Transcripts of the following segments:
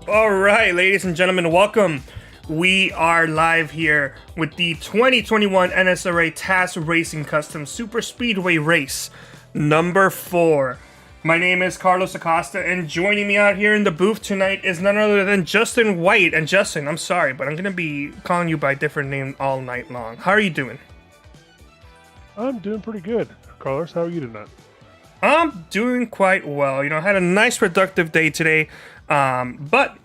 All right, ladies and gentlemen, welcome. We are live here with the 2021 NSRA Taz Racing Customs Superspeedway race number 4. My name is Carlos Acosta, and joining me out here in the booth tonight is none other than Justin White. And Justin, I'm sorry, but I'm going to be calling you by a different name all night long. How are you doing? I'm doing pretty good. Carlos, how are you tonight? I'm doing quite well. You know, I had a nice productive day today, but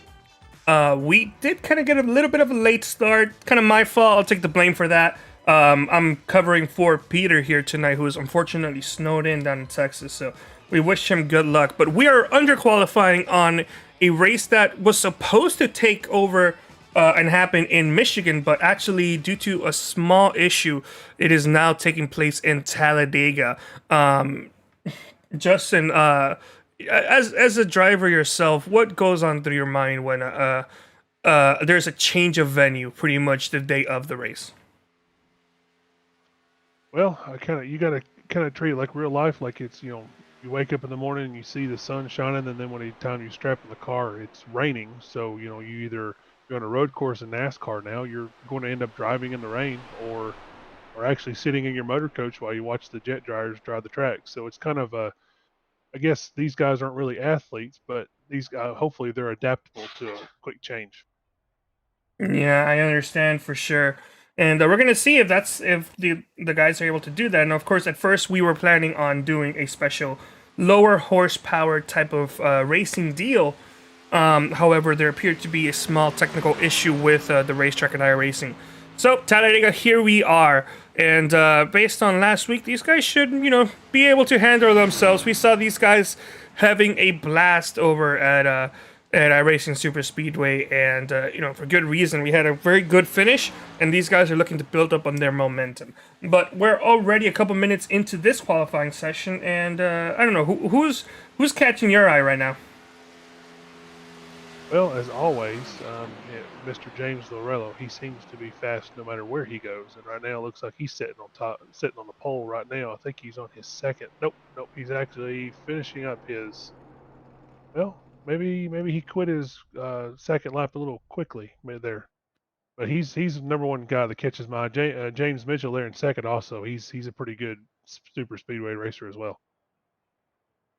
we did kind of get a little bit of a late start. Kind of my fault. I'll take the blame for that. I'm covering for Peter here tonight, who is unfortunately snowed in down in Texas, so we wish him good luck. But we are underqualifying on a race that was supposed to take over and happen in Michigan, but actually, due to a small issue, it is now taking place in Talladega. Justin, as a driver yourself, what goes on through your mind when there's a change of venue pretty much the day of the race? Well, you gotta kind of treat it like real life, like it's you wake up in the morning and you see the sun shining, and then when the time you strap in the car, it's raining. So you either you're on a road course in NASCAR now, you're going to end up driving in the rain, or actually sitting in your motor coach while you watch the jet dryers drive the track. So it's kind of I guess these guys aren't really athletes, but these guys, hopefully they're adaptable to a quick change. Yeah, I understand for sure. And we're gonna see if the guys are able to do that. And of course, at first we were planning on doing a special lower horsepower type of racing deal. However, there appeared to be a small technical issue with the racetrack and iRacing. So Talladega, here we are. And based on last week, these guys should, be able to handle themselves. We saw these guys having a blast over at iRacing Superspeedway, and for good reason. We had a very good finish, and these guys are looking to build up on their momentum. But we're already a couple minutes into this qualifying session, and I don't know who's catching your eye right now. Well, as always, Mr. James Lorello, he seems to be fast no matter where he goes. And right now, it looks like he's sitting on the pole right now. I think he's on his second. Nope. He's actually finishing up his. Well, maybe he quit his second lap a little quickly there. But he's the number one guy that catches my eye. James Mitchell there in second. Also, he's a pretty good super speedway racer as well.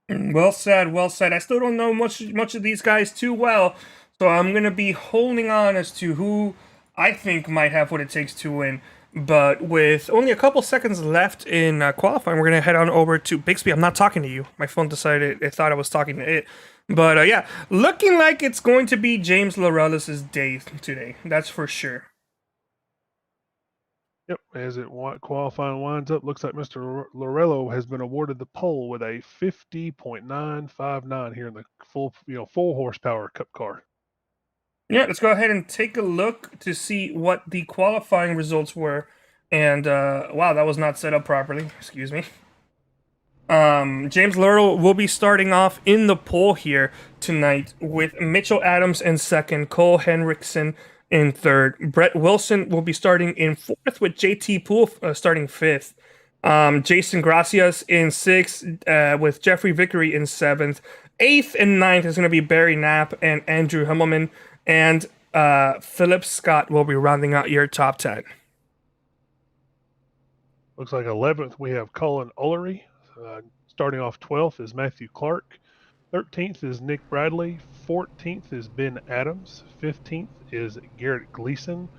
Well said, well said. I still don't know much of these guys too well, so I'm gonna be holding on as to who I think might have what it takes to win. But with only a couple seconds left in qualifying, we're gonna head on over to Bixby. I'm not talking to you. My phone decided it thought I was talking to it. But yeah, looking like it's going to be James Lorello's day today. That's for sure. Yep, as qualifying winds up, looks like Mr. Lorello has been awarded the pole with a 50.959 here in the full horsepower Cup car. Yeah, let's go ahead and take a look to see what the qualifying results were. And wow, that was not set up properly. Excuse me. James Lorello will be starting off in the pole here tonight with Mitchell Adams in second, Cole Henriksen in third. Brett Wilson will be starting in fourth, with JT Poole starting fifth. Jason Gracias in sixth, with Jeffrey Vickery in seventh. Eighth and ninth is going to be Barry Knapp and Andrew Himmelman. And Philip Scott will be rounding out your top 10. Looks like 11th we have Colin Ullery. Starting off 12th is Matthew Clark. 13th is Nick Bradley. 14th is Ben Adams. 15th is Garrett Gleason.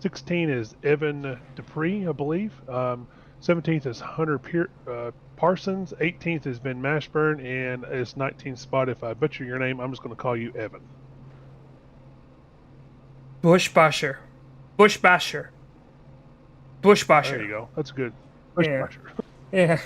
16th is Evan Dupree, I believe. 17th is Hunter Parsons. 18th is Ben Mashburn. And it's 19th spot. If I butcher your name, I'm just going to call you Evan. Bushbasher. There you go. That's good. Bushbasher. Yeah.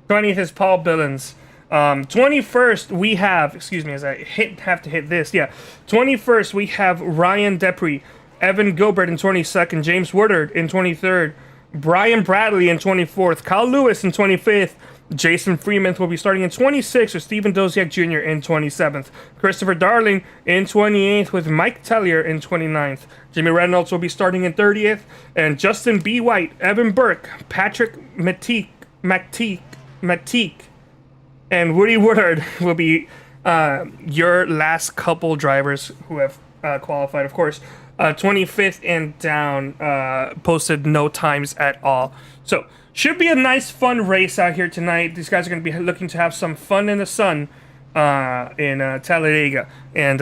20th is Paul Billings. 21st we have, excuse me as I have to hit this. Yeah. 21st we have Ryan Depre, Evan Gilbert in 22nd, James Woodard in 23rd, Brian Bradley in 24th, Kyle Lewis in 25th, Jason Freeman will be starting in 26th with Stephen Doziak Jr. in 27th. Christopher Darling in 28th with Mike Tellier in 29th. Jimmy Reynolds will be starting in 30th. And Justin B. White, Evan Burke, Patrick Matique, and Woody Woodard will be your last couple drivers who have qualified, of course, 25th and down, posted no times at all. So should be a nice, fun race out here tonight. These guys are going to be looking to have some fun in the sun in Talladega, and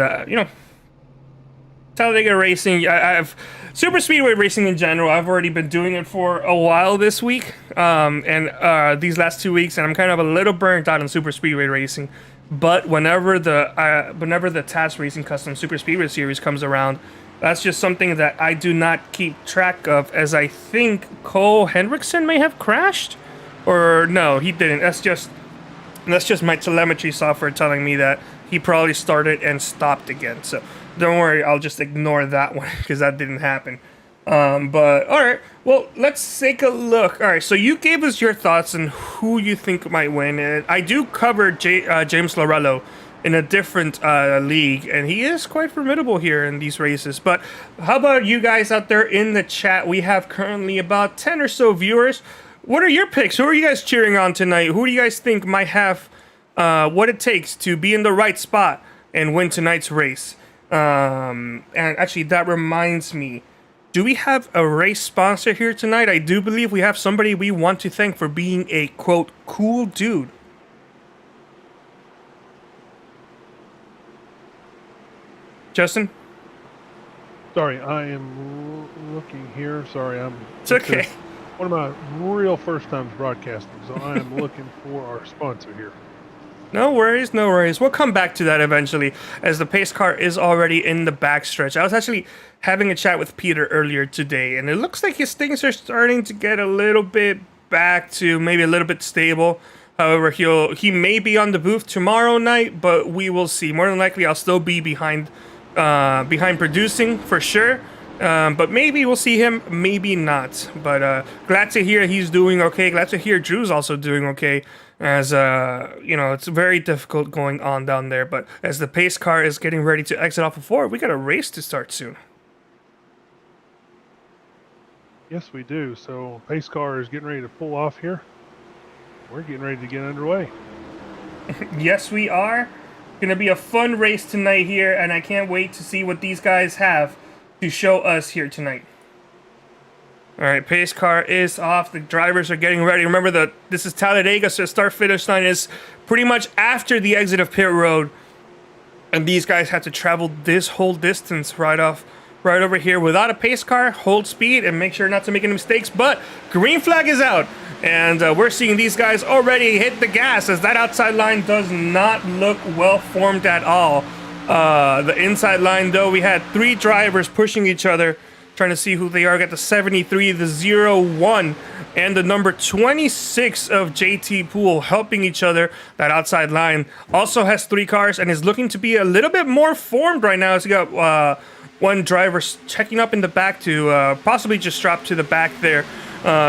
Talladega racing. I've Superspeedway racing in general. I've already been doing it for a while this week, and these last 2 weeks, and I'm kind of a little burnt out on Superspeedway racing. But whenever the Taz Racing Customs Superspeedway series comes around, that's just something that I do not keep track of, as I think Cole Hendrickson may have crashed, or no, he didn't. That's just my telemetry software telling me that he probably started and stopped again. So don't worry, I'll just ignore that one because that didn't happen. But all right, well, let's take a look. All right, so you gave us your thoughts on who you think might win. And I do cover James Lorello in a different league, and he is quite formidable here in these races. But how about you guys out there in the chat? We have currently about 10 or so viewers. What are your picks? Who are you guys cheering on tonight? Who do you guys think might have what it takes to be in the right spot and win tonight's race? And actually, that reminds me, do we have a race sponsor here tonight? I do believe we have somebody we want to thank for being a, quote, cool dude. Justin? Sorry, I am looking here. Sorry, It's okay. One of my real first times broadcasting, so I am looking for our sponsor here. No worries, no worries. We'll come back to that eventually, as the pace car is already in the backstretch. I was actually having a chat with Peter earlier today, and it looks like his things are starting to get a little bit back to maybe a little bit stable. However, he may be on the booth tomorrow night, but we will see. More than likely, I'll still be behind producing for sure. But maybe we'll see him, maybe not. But glad to hear he's doing okay. Glad to hear Drew's also doing okay. As it's very difficult going on down there. But as the pace car is getting ready to exit off of 4, we got a race to start soon. Yes, we do. So pace car is getting ready to pull off here. We're getting ready to get underway. Yes, we are. Gonna be a fun race tonight here, and I can't wait to see what these guys have to show us here tonight. All right, pace car is off. The drivers are getting ready. Remember, this is Talladega, so the start-finish line is pretty much after the exit of pit road. And these guys had to travel this whole distance right over here without a pace car, hold speed, and make sure not to make any mistakes. But green flag is out, and we're seeing these guys already hit the gas, as that outside line does not look well-formed at all. The inside line, though, we had 3 drivers pushing each other, trying to see who they are. Got the 73, the 01, and the number 26 of JT Poole helping each other. That outside line also has 3 cars and is looking to be a little bit more formed right now. As you got one driver checking up in the back to possibly just drop to the back there,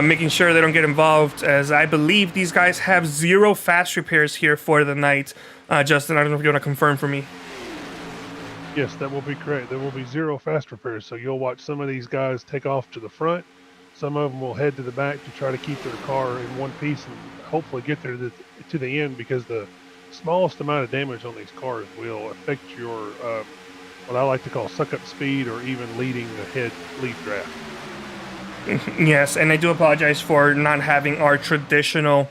making sure they don't get involved, as I believe these guys have 0 fast repairs here for the night. Justin, I don't know if you want to confirm for me. Yes, that will be correct. There will be 0 fast repairs, so you'll watch some of these guys take off to the front. Some of them will head to the back to try to keep their car in one piece and hopefully get there to the end, because the smallest amount of damage on these cars will affect your, what I like to call suck-up speed, or even leading the lead draft. Yes, and I do apologize for not having our traditional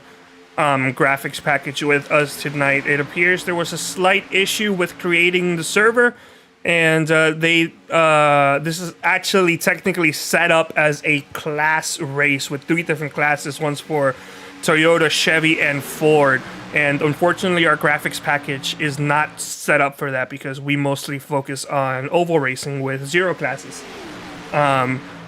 graphics package with us tonight. It appears there was a slight issue with creating the server, and this is actually technically set up as a class race with 3 different classes. One's for Toyota, Chevy, and Ford. And unfortunately, our graphics package is not set up for that, because we mostly focus on oval racing with 0 classes.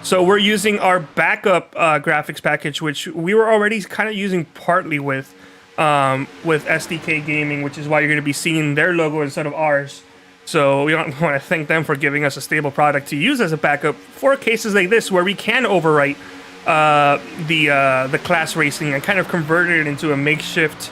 So we're using our backup graphics package, which we were already kind of using partly with SDK Gaming, which is why you're going to be seeing their logo instead of ours. So we want to thank them for giving us a stable product to use as a backup for cases like this, where we can overwrite the class racing and kind of convert it into a makeshift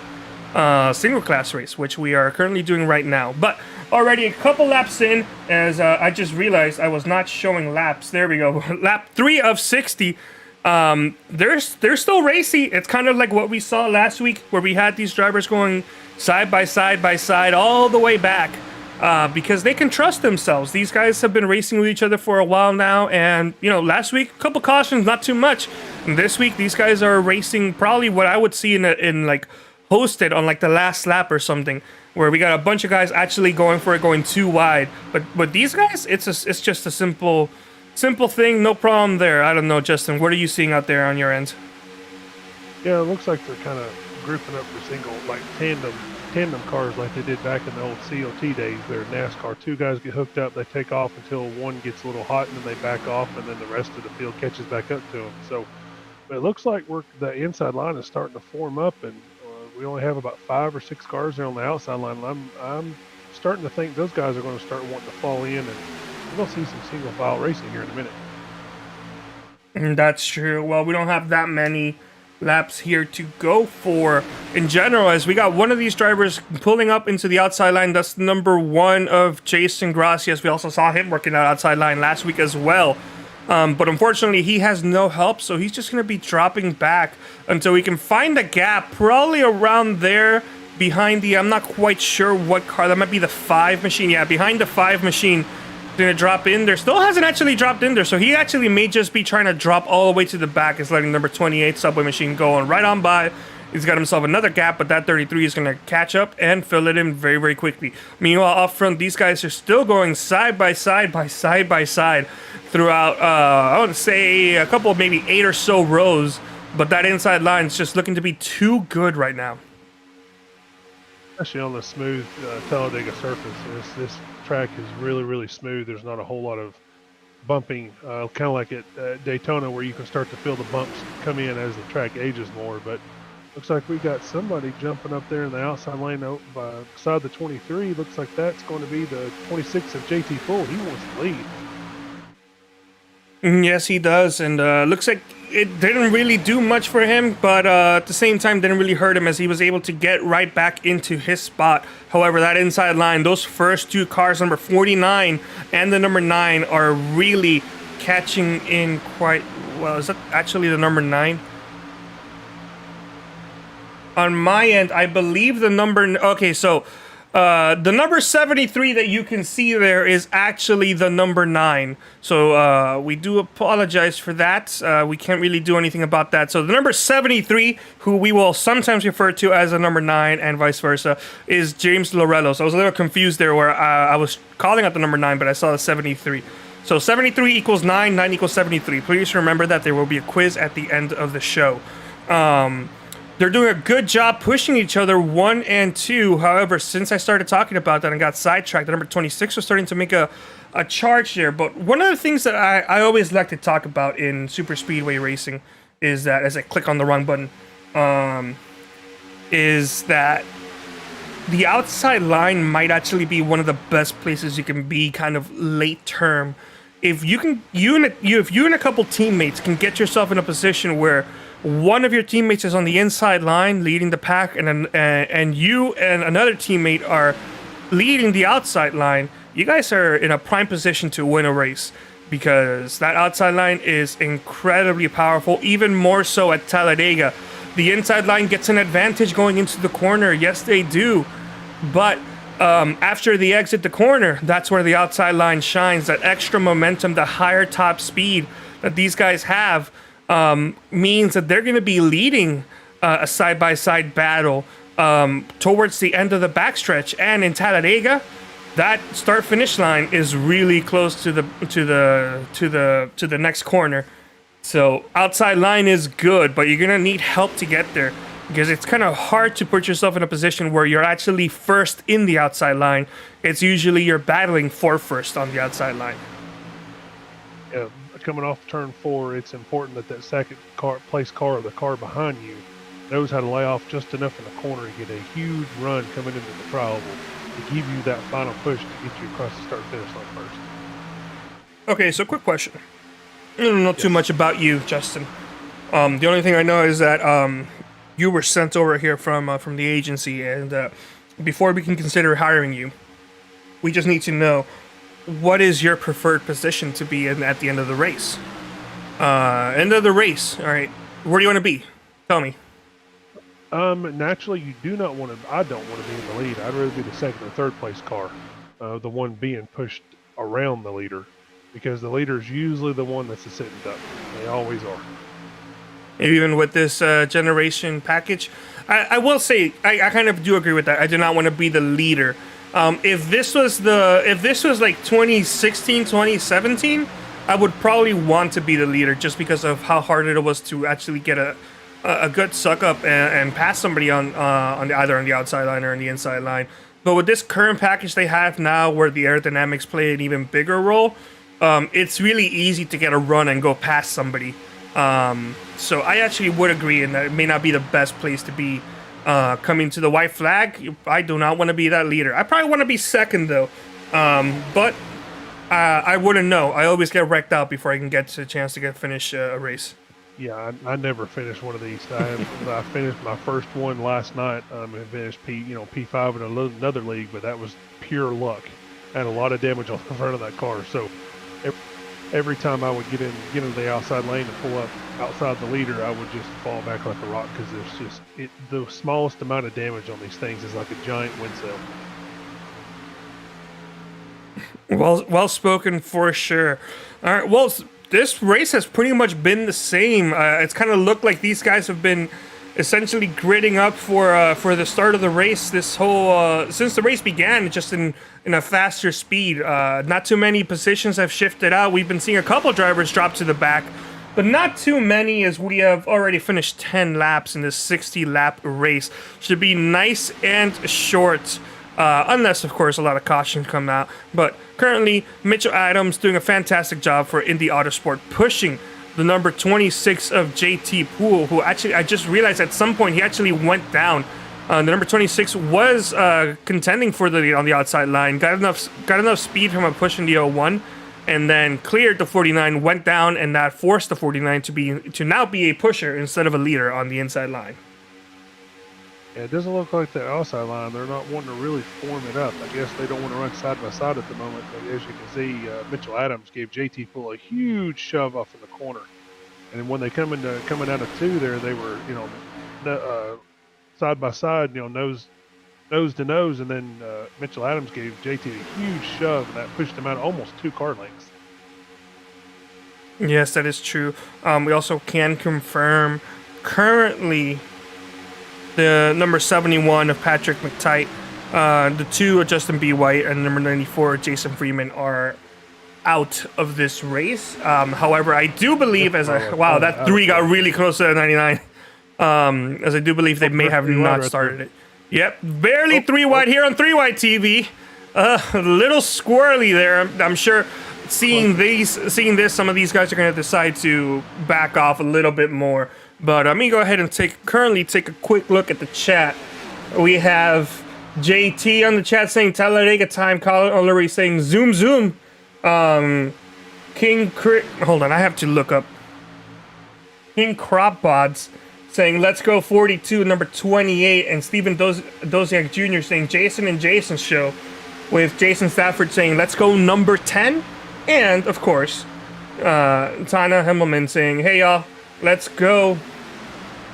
single class race, which we are currently doing right now. But already a couple laps in, as I just realized I was not showing laps. There we go. Lap 3 of 60. They're still racy. It's kind of like what we saw last week, where we had these drivers going side by side all the way back, because they can trust themselves. These guys have been racing with each other for a while now, and last week a couple cautions, not too much. And this week these guys are racing probably what I would see in like hosted on like the last lap or something, where we got a bunch of guys actually going for it, going too wide. But these guys, it's just a simple thing, no problem there. I don't know, Justin, what are you seeing out there on your end? Yeah, it looks like they're kind of grouping up for single, like tandem cars like they did back in the old COT days. They're NASCAR. Two guys get hooked up, they take off until one gets a little hot, and then they back off, and then the rest of the field catches back up to them. So but it looks like the inside line is starting to form up, and we only have about 5 or 6 cars there on the outside line. I'm starting to think those guys are going to start wanting to fall in, and we're going to see some single file racing here in a minute. That's true. Well, we don't have that many laps here to go for in general, as we got one of these drivers pulling up into the outside line. That's number 1 of Jason Gracias. We also saw him working that outside line last week as well. But unfortunately, he has no help, so he's just going to be dropping back until we can find a gap, probably around there behind the, I'm not quite sure what car, that might be the 5 machine. Yeah, behind the 5 machine, going to drop in there. Still hasn't actually dropped in there, so he actually may just be trying to drop all the way to the back. Is letting number 28 Subway machine go on right on by. He's got himself another gap, but that 33 is going to catch up and fill it in very, very quickly. Meanwhile, off front, these guys are still going side by side throughout, I would say, a couple, maybe 8 or so rows. But that inside line is just looking to be too good right now. Especially on the smooth Talladega surface. This track is really, really smooth. There's not a whole lot of bumping, kind of like at Daytona, where you can start to feel the bumps come in as the track ages more. But looks like we got somebody jumping up there in the outside lane beside the 23. Looks like that's going to be the 26 of JT Full. He wants to lead. Yes, he does, and looks like it didn't really do much for him, but at the same time didn't really hurt him, as he was able to get right back into his spot. However, that inside line, those first 2 cars, number 49 and the number 9, are really catching in quite well. Is that actually the number 9? On my end, I believe the number... Okay, so the number 73 that you can see there is actually the number 9. So we do apologize for that. We can't really do anything about that. So the number 73, who we will sometimes refer to as the number 9 and vice versa, is James Lorello. So I was a little confused there, where I was calling out the number 9, but I saw the 73. So 73 equals 9, 9 equals 73. Please remember that there will be a quiz at the end of the show. They're doing a good job pushing each other 1 and 2. However, since I started talking about that and got sidetracked, the number 26 was starting to make a charge there. But one of the things that I always like to talk about in Superspeedway racing is that, as I click on the wrong button, is that the outside line might actually be one of the best places you can be kind of late term. If you and a couple teammates can get yourself in a position where one of your teammates is on the inside line leading the pack, and you and another teammate are leading the outside line, you guys are in a prime position to win a race, because that outside line is incredibly powerful, even more so at Talladega. The inside line gets an advantage going into the corner. Yes, they do. But after they exit the corner, that's where the outside line shines. That extra momentum, the higher top speed that these guys have, means that they're going to be leading a side-by-side battle towards the end of the backstretch. And in Talladega, that start-finish line is really close to the next corner. So outside line is good, but you're going to need help to get there, because it's kind of hard to put yourself in a position where you're actually first in the outside line. It's usually you're battling for first on the outside line. Yeah. Coming off turn 4, it's important that second place car, or the car behind you, knows how to lay off just enough in the corner to get a huge run coming into the trial to give you that final push to get you across the start-finish line first. Okay, so quick question. I don't know too much about you, Justin. The only thing I know is that you were sent over here from the agency, and before we can consider hiring you, we just need to know, what is your preferred position to be in at the end of the race? End of the race. All right, where do you want to be? Tell me. Naturally, you do not want to. I don't want to be in the lead. I'd rather be the second or third place car, the one being pushed around the leader, because the leader is usually the one that's a sitting duck. They always are. Even with this generation package, I will say I kind of do agree with that. I do not want to be the leader. If this was like 2016, 2017, I would probably want to be the leader just because of how hard it was to actually get a good suck up and pass somebody on either on the outside line or on the inside line. But with this current package they have now, where the aerodynamics play an even bigger role, it's really easy to get a run and go past somebody. So I actually would agree, and that it may not be the best place to be coming to the white flag. I do not want to be that leader. I probably want to be second though, but I wouldn't know. I always get wrecked out before I can get to a chance to finish a race. Yeah, I never finished one of these. I finished my first one last night. And finished P5 in another league, but that was pure luck. I had a lot of damage on the front of that car, so every time I would get into the outside lane and pull up outside the leader, I would just fall back like a rock, because there's just the smallest amount of damage on these things is like a giant wind cell. Well spoken for sure. All right, well, this race has pretty much been the same. It's kind of looked like these guys have been essentially gridding up for the start of the race. This whole since the race began, just in a faster speed. Not too many positions have shifted out. We've been seeing a couple drivers drop to the back, but not too many, as we have already finished 10 laps in this 60-lap race. Should be nice and short. Unless, of course, a lot of cautions come out. But currently, Mitchell Adams doing a fantastic job for Indy Autosport, pushing the number 26 of JT Poole, who actually, I just realized at some point he actually went down. The number 26 was contending for the lead on the outside line, got enough speed from a push in the 01, and then cleared the 49, went down, and that forced the 49 to now be a pusher instead of a leader on the inside line. Yeah, it doesn't look like the outside line. They're not wanting to really form it up. I guess they don't want to run side by side at the moment. But as you can see, Mitchell Adams gave JT Poole a huge shove off in the corner. And then when they coming out of two there, they were side by side, nose to nose, and then Mitchell Adams gave JT a huge shove, and that pushed him out almost 2 car lengths. Yes, that is true. We also can confirm currently the number 71 of Patrick McTight, the 2 of Justin B. White, and number 94 Jason Freeman are out of this race. However, I do believe that 3 got really close to 99. As I do believe they may have not started it. Yep, barely 3 wide here on 3 wide TV. A little squirrely there. I'm sure seeing this, some of these guys are going to decide to back off a little bit more. But let me go ahead and currently take a quick look at the chat. We have JT on the chat saying Talladega time. Colin O'Leary saying zoom zoom. Hold on, I have to look up. King Cropbods saying let's go 42, number 28, and Stephen Doziak Jr. saying Jason and Jason's show, with Jason Stafford saying let's go number 10, and of course Tana Himmelman saying hey y'all, let's go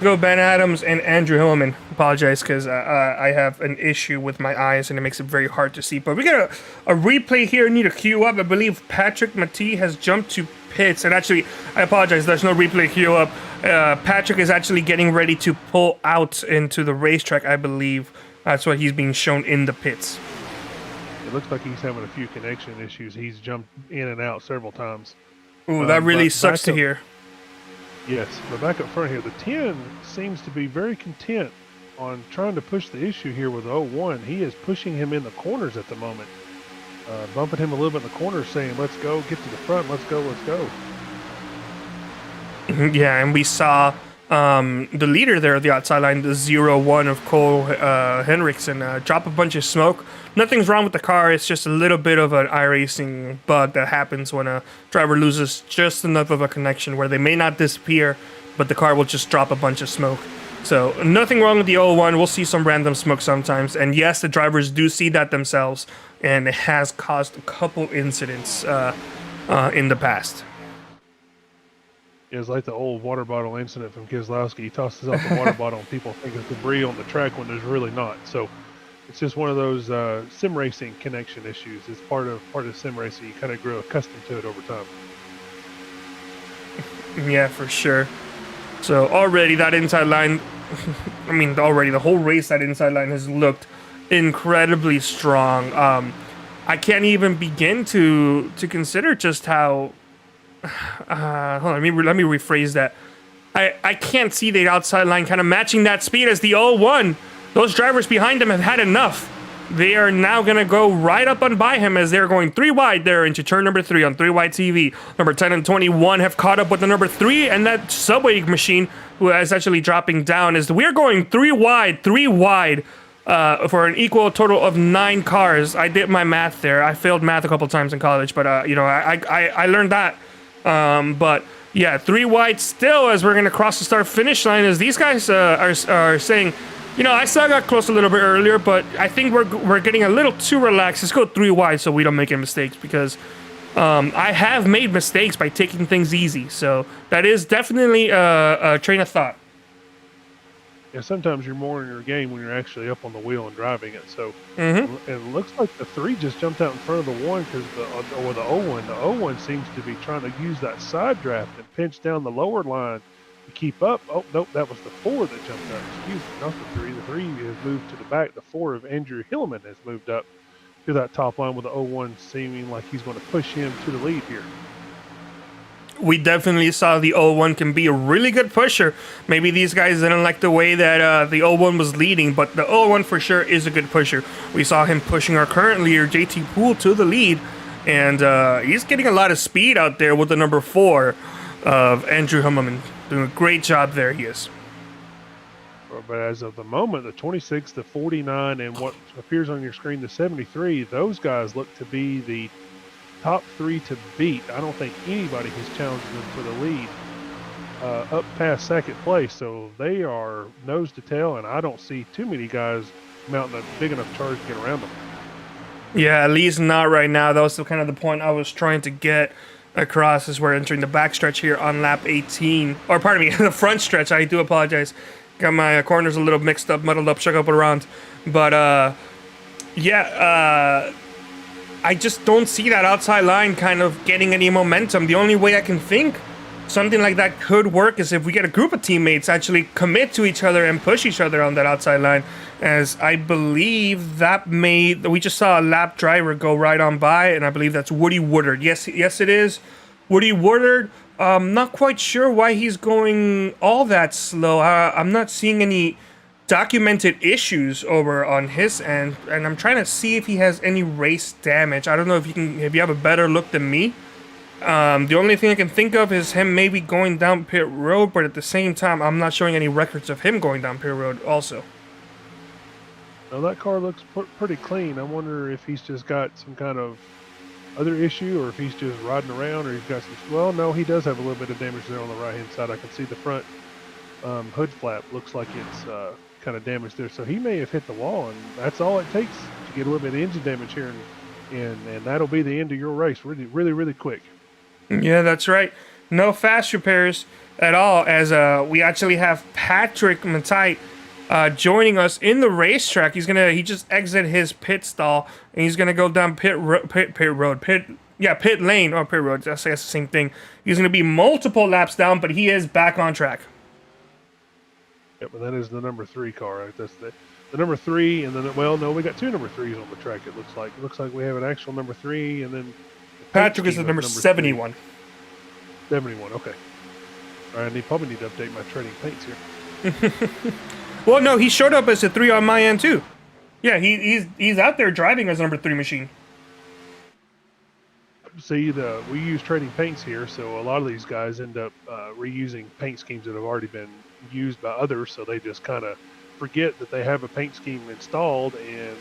Ben Adams and Andrew Hillman. Apologize because I have an issue with my eyes and it makes it very hard to see. But we got a replay here. Need to queue up. I believe Patrick Matee has jumped to pits. And actually, I apologize. There's no replay queue up. Patrick is actually getting ready to pull out into the racetrack, I believe. That's what he's being shown in the pits. It looks like he's having a few connection issues. He's jumped in and out several times. Ooh, that really sucks to hear. Yes, but back up front here, the 10 seems to be very content on trying to push the issue here with 01. He is pushing him in the corners at the moment, bumping him a little bit in the corners, saying, let's go, get to the front, let's go, let's go. Yeah, and we saw the leader there at the outside line, the 01 of Cole Henriksen, drop a bunch of smoke. Nothing's wrong with the car. It's just a little bit of an iRacing bug that happens when a driver loses just enough of a connection where they may not disappear, but the car will just drop a bunch of smoke. So nothing wrong with the 01. We'll see some random smoke sometimes. And yes, the drivers do see that themselves, and it has caused a couple incidents in the past. It was like the old water bottle incident from Keselowski. He tosses out the water bottle and people think it's debris on the track when there's really not. So it's just one of those sim racing connection issues. It's part of sim racing. You kind of grow accustomed to it over time. Yeah, for sure. So already that inside line, I mean, already the whole race, that inside line has looked incredibly strong. I can't even begin to consider just how. Hold on, let me rephrase that. I can't see the outside line kind of matching that speed as the 0-1. Those drivers behind him have had enough. They are now going to go right up and by him as they're going 3 wide there into turn number 3 on 3 wide TV. Number 10 and 21 have caught up with the number 3, and that subway machine, who is actually dropping down, as we're going 3 wide, for an equal total of 9 cars. I did my math there. I failed math a couple times in college, but I learned that. But yeah, 3 wide still as we're going to cross the start finish line, as these guys are saying, I still got close a little bit earlier, but I think we're getting a little too relaxed. Let's go 3 wide so we don't make any mistakes, because I have made mistakes by taking things easy. So that is definitely a train of thought. Yeah, sometimes you're more in your game when you're actually up on the wheel and driving it. So it looks like the 3 just jumped out in front of the 1 because the 0-1. The 0-1 seems to be trying to use that side draft and pinch down the lower line to keep up. Oh, nope, that was the 4 that jumped up. Excuse me, not the 3. The 3 has moved to the back. The 4 of Andrew Hillman has moved up to that top line, with the 0-1 seeming like he's going to push him to the lead here. We definitely saw the 0-1 can be a really good pusher. Maybe these guys didn't like the way that the 0-1 was leading, but the 0-1 for sure is a good pusher. We saw him pushing our current leader, JT Poole, to the lead, and he's getting a lot of speed out there with the number 4 of Andrew Hillman. Doing a great job there, he is. But as of the moment, the 26, the 49, and what appears on your screen, the 73, those guys look to be the top 3 to beat. I don't think anybody has challenged them for the lead up past second place. So they are nose to tail, and I don't see too many guys mounting a big enough charge to get around them. Yeah, at least not right now. That was kind of the point I was trying to get across as we're entering the backstretch here on lap 18. Or pardon me, the front stretch. I do apologize. Got my corners a little mixed up, muddled up, shook up around. But I just don't see that outside line kind of getting any momentum. The only way I can think something like that could work is if we get a group of teammates actually commit to each other and push each other on that outside line. As I believe we just saw a lap driver go right on by, and I believe that's Woody Woodard. Yes, it is Woody Woodard. Not quite sure why he's going all that slow. I'm not seeing any documented issues over on his end, and I'm trying to see if he has any race damage. I don't know if you have a better look than me. The only thing I can think of is him maybe going down pit road, but at the same time, I'm not showing any records of him going down pit road also. Now that car looks pretty clean. I wonder if he's just got some kind of other issue, or if he's just riding around, or he's got some. Well, no, he does have a little bit of damage there on the right hand side. I can see the front hood flap looks like it's kind of damaged there, so he may have hit the wall, and that's all it takes to get a little bit of engine damage here, and that'll be the end of your race really quick. Yeah, that's right. No fast repairs at all, as we actually have Patrick Matite joining us in the racetrack. He just exit his pit stall, and he's gonna go down pit lane or pit road. That's the same thing. He's gonna be multiple laps down, but he is back on track. Yep, and that is the number 3 car. Right? That's the number 3, and then we got 2 number 3s on the track. It looks like we have an actual number 3, and then Patrick is the number 71. 71. Okay. All right, I probably need to update my trading paints here. Well, no, he showed up as a 3 on my end too. Yeah, he's out there driving as a number 3 machine. See, we use trading paints here, so a lot of these guys end up reusing paint schemes that have already been used by others, so they just kind of forget that they have a paint scheme installed and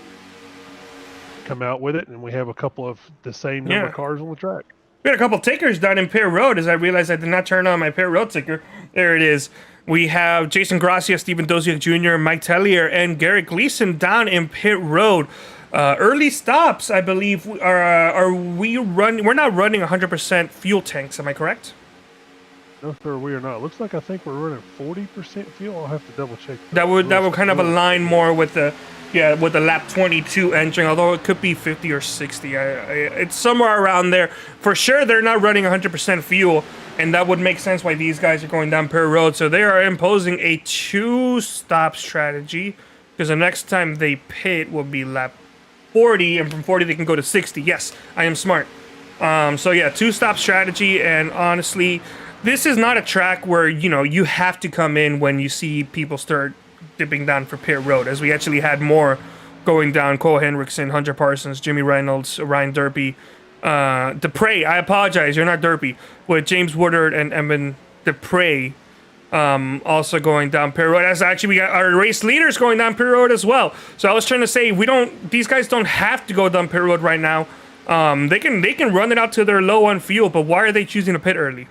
come out with it, and we have a couple of the same number of cars on the track. We had a couple tickers down in pit road, as I realized I did not turn on my pit road ticker. There it is. We have Jason Gracia, Stephen Doziak Jr., Mike Tellier, and Garrett Gleason down in pit road. Early stops, I believe, are we running? We're not running 100% fuel tanks. Am I correct? No, sir, we are not. Looks like I think we're running 40% fuel. I'll have to double check. That would kind of align more with the with the lap 22 entering, although it could be 50 or 60. It's somewhere around there. For sure, they're not running 100% fuel, and that would make sense why these guys are going down Perry Road. So they are imposing a 2-stop strategy, because the next time they pit will be lap 40, and from 40 they can go to 60. Yes, I am smart. So yeah, 2-stop strategy, and honestly, this is not a track where, you know, you have to come in when you see people start dipping down for pit road, as we actually had more going down. Cole Hendrickson, Hunter Parsons, Jimmy Reynolds, Ryan Derpy, Dupre, I apologize, you're not Derpy, with James Woodard and Evan Dupre also going down pit road. As actually we got our race leaders going down pit road as well. So I was trying to say, these guys don't have to go down pit road right now. They can run it out to their low on fuel, but why are they choosing to pit early?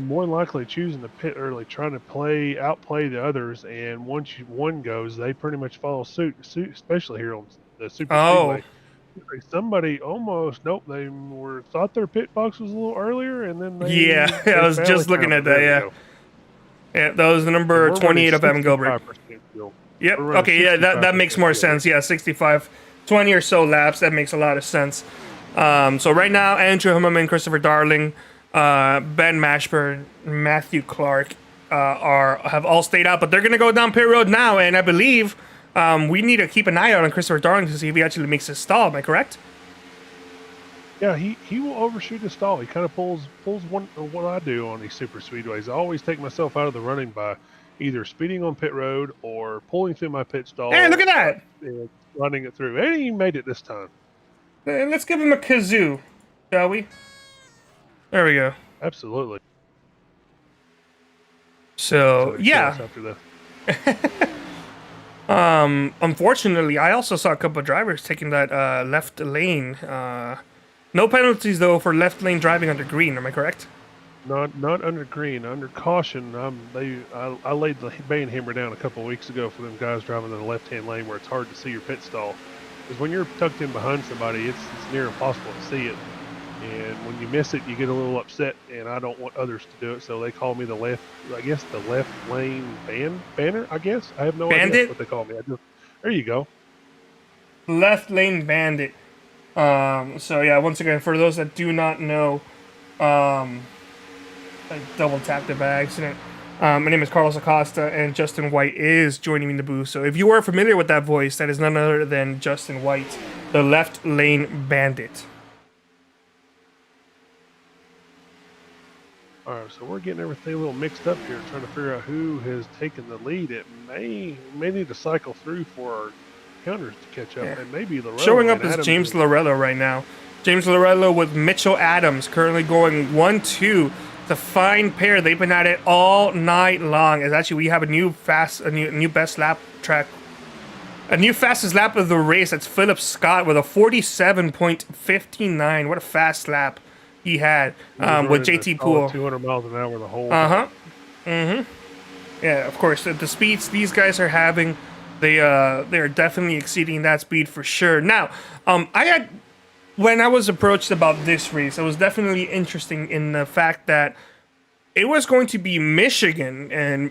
More than likely choosing to pit early, trying to outplay the others, and once one goes, they pretty much follow suit, especially here on the Superspeedway. Somebody almost they thought their pit box was a little earlier, and then they I was just looking at that. Yeah, that was the number 28 of Evan Gilbert. Yep. Okay. Yeah, that makes more sense. Yeah, 65, 20 or so laps. That makes a lot of sense. So right now, Andrew Hummerman, Christopher Darling, Ben Mashburn, Matthew Clark have all stayed out, but they're gonna go down pit road now, and I believe we need to keep an eye out on Christopher Darling to see if he actually makes a stall. Am I correct? Yeah, he will overshoot the stall. He kind of pulls what I do on these super speedways. I always take myself out of the running by either speeding on pit road or pulling through my pit stall. Hey, look at that! Running it through. And he made it this time. Let's give him a kazoo, shall we? There we go. Absolutely. So yeah. Unfortunately, I also saw a couple of drivers taking that left lane. No penalties though for left lane driving under green. Am I correct? Not under green. Under caution. I laid the bane hammer down a couple of weeks ago for them guys driving in the left-hand lane where it's hard to see your pit stall. Because when you're tucked in behind somebody, it's near impossible to see it. And when you miss it, you get a little upset, and I don't want others to do it, so they call me the left lane banner, I guess. I have no idea what they call me. There you go. Left lane bandit. So yeah, once again, for those that do not know, I double tapped it by accident. My name is Carlos Acosta, and Justin White is joining me in the booth. So if you are familiar with that voice, that is none other than Justin White, the left lane bandit. All right, so we're getting everything a little mixed up here, trying to figure out who has taken the lead. It may need to cycle through for our counters to catch up, and maybe Lorello. Showing up is James Lorello right now. James Lorello with Mitchell Adams currently going 1-2. The fine pair. They've been at it all night long. As actually we have a new best lap track. A new fastest lap of the race. That's Philip Scott with a 47.59. What a fast lap he had with JT Poole. 200 miles an hour the whole time. Yeah, of course. The speeds these guys are having, they are definitely exceeding that speed for sure. Now, when I was approached about this race, it was definitely interesting in the fact that it was going to be Michigan, and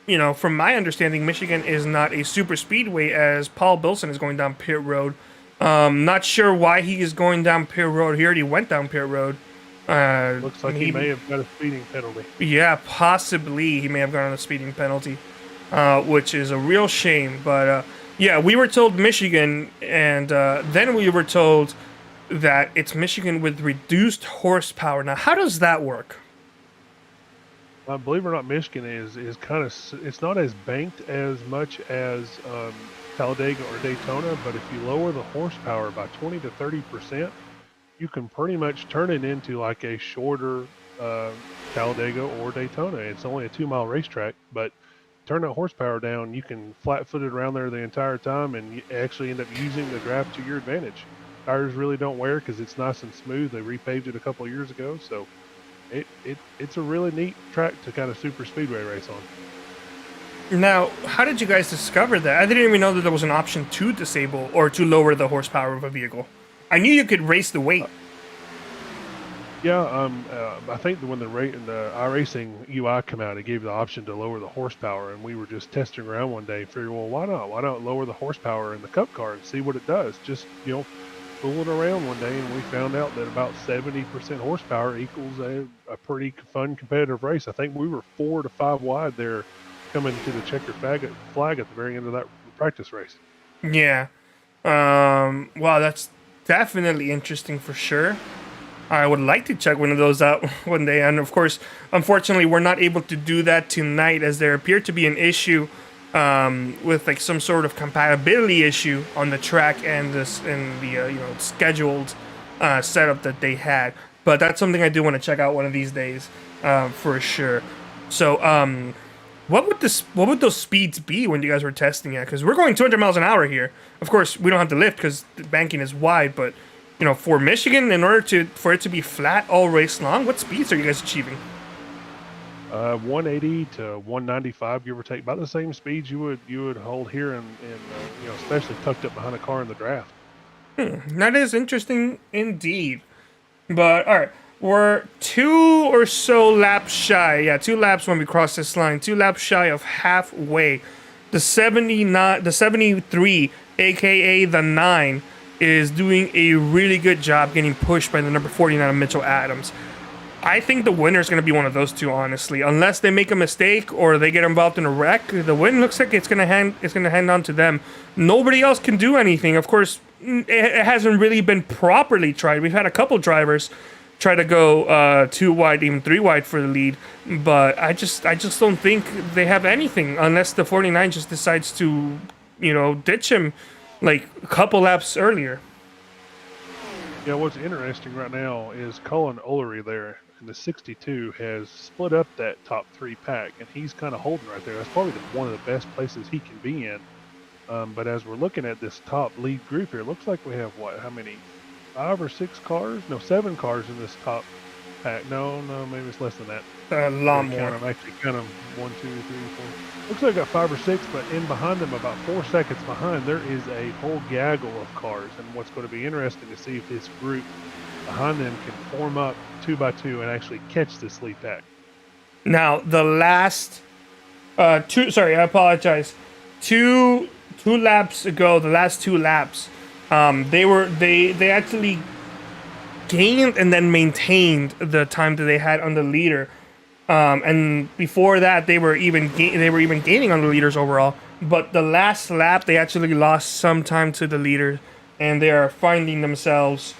you know, from my understanding, Michigan is not a super speedway, as Paul Bilson is going down pit road. Not sure why he is going down pit road. He already went down pit road. Looks like he may have got a speeding penalty. Yeah, possibly he may have gotten a speeding penalty, which is a real shame. But yeah, we were told Michigan, and then we were told that it's Michigan with reduced horsepower. Now, how does that work? Believe it or not, Michigan is kind of, it's not as banked as much as Talladega or Daytona, but if you lower the horsepower by 20 to 30%, you can pretty much turn it into like a shorter Talladega or Daytona. It's only a 2-mile racetrack, but turn that horsepower down, you can flat-foot it around there the entire time, and you actually end up using the draft to your advantage. Tires really don't wear because it's nice and smooth. They repaved it a couple of years ago, so it's a really neat track to kind of super speedway race on. Now, how did you guys discover that? I didn't even know that there was an option to disable or to lower the horsepower of a vehicle. I knew you could race the weight. Yeah, I think that when the iRacing UI came out, it gave the option to lower the horsepower, and we were just testing around one day, figuring, well, why not? Why not lower the horsepower in the Cup car and see what it does? Just fooling around one day, and we found out that about 70% horsepower equals a pretty fun competitive race. I think we were 4 to 5 wide there, coming to the checkered flag at the very end of that practice race. Yeah. Wow, that's definitely interesting for sure. I would like to check one of those out one day, and of course, unfortunately, we're not able to do that tonight, as there appeared to be an issue with like some sort of compatibility issue on the track and the scheduled setup that they had. But that's something I do want to check out one of these days, for sure. So, what would those speeds be when you guys were testing it? Because we're going 200 miles an hour here. Of course, we don't have to lift because the banking is wide, but for Michigan, in order for it to be flat all race long, what speeds are you guys achieving? 180 to 195, give or take, about the same speeds you would hold here, and especially tucked up behind a car in the draft. That is interesting indeed. But all right, we're 2 or so laps shy. Yeah, 2 laps when we cross this line. 2 laps shy of halfway. The 79, the 73, aka the 9, is doing a really good job getting pushed by the number 49 of Mitchell Adams. I think the winner is going to be one of those two, honestly. Unless they make a mistake or they get involved in a wreck, the win looks like it's going to hand on to them. Nobody else can do anything. Of course, it hasn't really been properly tried. We've had a couple drivers try to go 2 wide, even 3 wide for the lead, but I just don't think they have anything unless the 49 just decides to, ditch him like a couple laps earlier. Yeah, what's interesting right now is Colin Olery there in the 62 has split up that top 3 pack, and he's kind of holding right there. That's probably one of the best places he can be in. But as we're looking at this top lead group here, it looks like we have how many? 5 or 6 cars? No, 7 cars in this top pack. No, maybe it's less than that. A lot more. I'm actually kind of 1, 2, 3, 4. Looks like I got 5 or 6, but in behind them, about 4 seconds behind, there is a whole gaggle of cars. And what's going to be interesting to see if this group behind them can form up 2 by 2 and actually catch this lead pack. Now the last two. Sorry, I apologize. Two laps ago, the last 2 laps, they actually gained and then maintained the time that they had on the leader. And before that, they were even gaining on the leaders overall. But the last lap, they actually lost some time to the leader, and they are finding themselves,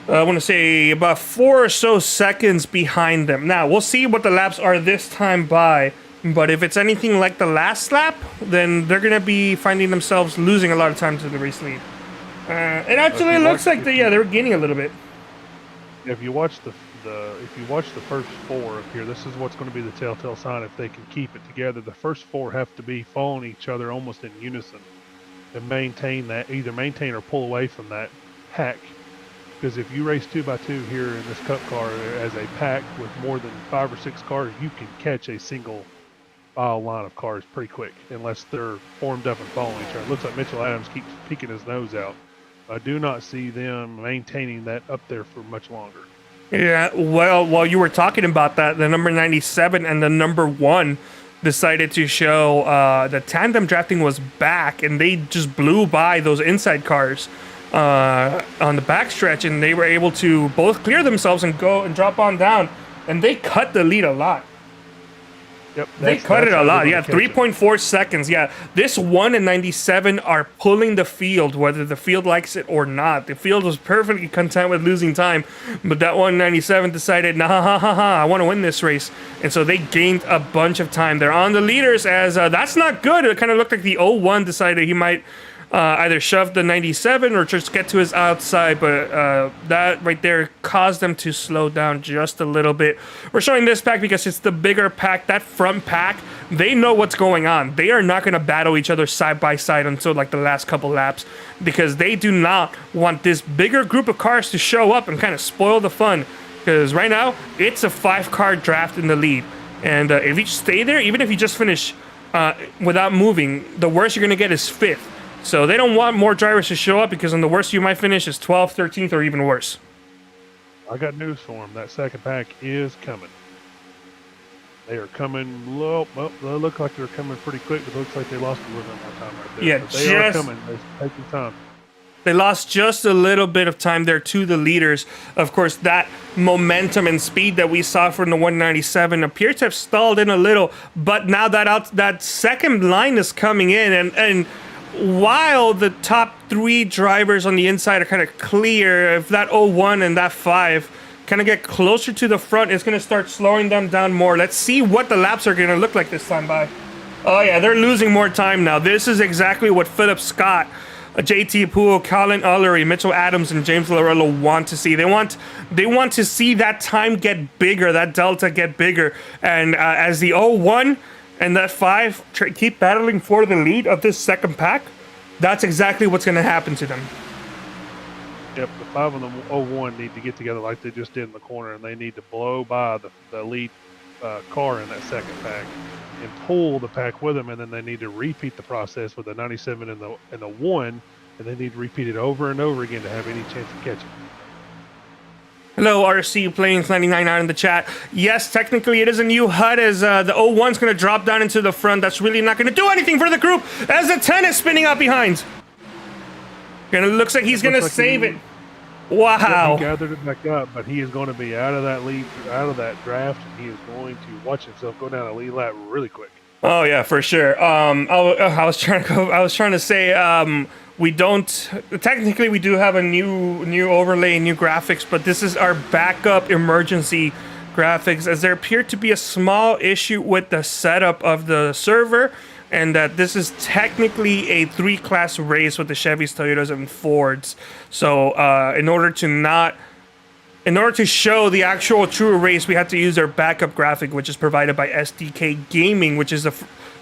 I want to say, about 4 or so seconds behind them. Now, we'll see what the laps are this time by. But if it's anything like the last lap, then they're going to be finding themselves losing a lot of time to the race lead. It actually looks like they were gaining a little bit. If you watch the first 4 up here, this is what's going to be the telltale sign if they can keep it together. The first 4 have to be following each other almost in unison to maintain or pull away from that pack. Because if you race 2 by 2 here in this Cup car as a pack with more than 5 or 6 cars, you can catch a single file line of cars pretty quick unless they're formed up and following each other. It looks like Mitchell Adams keeps peeking his nose out. I do not see them maintaining that up there for much longer. Yeah, well, while you were talking about that, the number 97 and the number 1 decided to show the tandem drafting was back, and they just blew by those inside cars on the backstretch, and they were able to both clear themselves and go and drop on down, and they cut the lead a lot. Yep, they cut it a lot. Yeah, 3.4 seconds. Yeah, this 1 and 97 are pulling the field, whether the field likes it or not. The field was perfectly content with losing time, but that 197 decided, I want to win this race. And so they gained a bunch of time. They're on the leaders as that's not good. It kind of looked like the 01 decided he might either shove the 97 or just get to his outside, but that right there caused them to slow down just a little bit. We're showing this pack because it's the bigger pack. That front pack, they know what's going on. They are not going to battle each other side by side until like the last couple laps, because they do not want this bigger group of cars to show up and kind of spoil the fun, because right now it's a 5-car draft in the lead, and if you stay there, even if you just finish without moving, the worst you're going to get is 5th. So they don't want more drivers to show up, because on the worst you might finish is 12th, 13th, or even worse. I got news for them. That second pack is coming. They are coming low. Well, they look like they're coming pretty quick, but it looks like they lost a little bit more time right there. Yeah, but they are coming. They're taking time. They lost just a little bit of time there to the leaders. Of course, that momentum and speed that we saw from the 197 appears to have stalled in a little, but now that second line is coming in, and while the top three drivers on the inside are kind of clear, if that 01 and that 5 kind of get closer to the front, it's going to start slowing them down more. Let's see what the laps are going to look like this time by. Oh yeah, they're losing more time now. This is exactly what Philip Scott, JT Poole, Colin Ullery, Mitchell Adams, and James Lorello want to see. They want to see that time get bigger, that delta get bigger. And as the 01 and that 5 keep battling for the lead of this second pack, that's exactly what's going to happen to them. Yep, the 5 and the 01 need to get together like they just did in the corner, and they need to blow by the lead car in that second pack and pull the pack with them, and then they need to repeat the process with the 97 and the 1, and they need to repeat it over and over again to have any chance of catching. Hello, RC Planes 99 out in the chat. Yes, technically it is a new HUD as the 01's going to drop down into the front. That's really not going to do anything for the group as the 10 is spinning out behind. And it looks like he's going to save it. Wow. He gathered it back up, but he is going to be out of that lead, out of that draft, and he is going to watch himself go down a lead lap really quick. Oh yeah, for sure. I was trying to say we don't technically we do have a new overlay, new graphics, but this is our backup emergency graphics, as there appeared to be a small issue with the setup of the server, and that this is technically a 3-class race with the Chevys, Toyotas, and Fords. So in order to show the actual true race, we had to use our backup graphic, which is provided by SDK Gaming, which is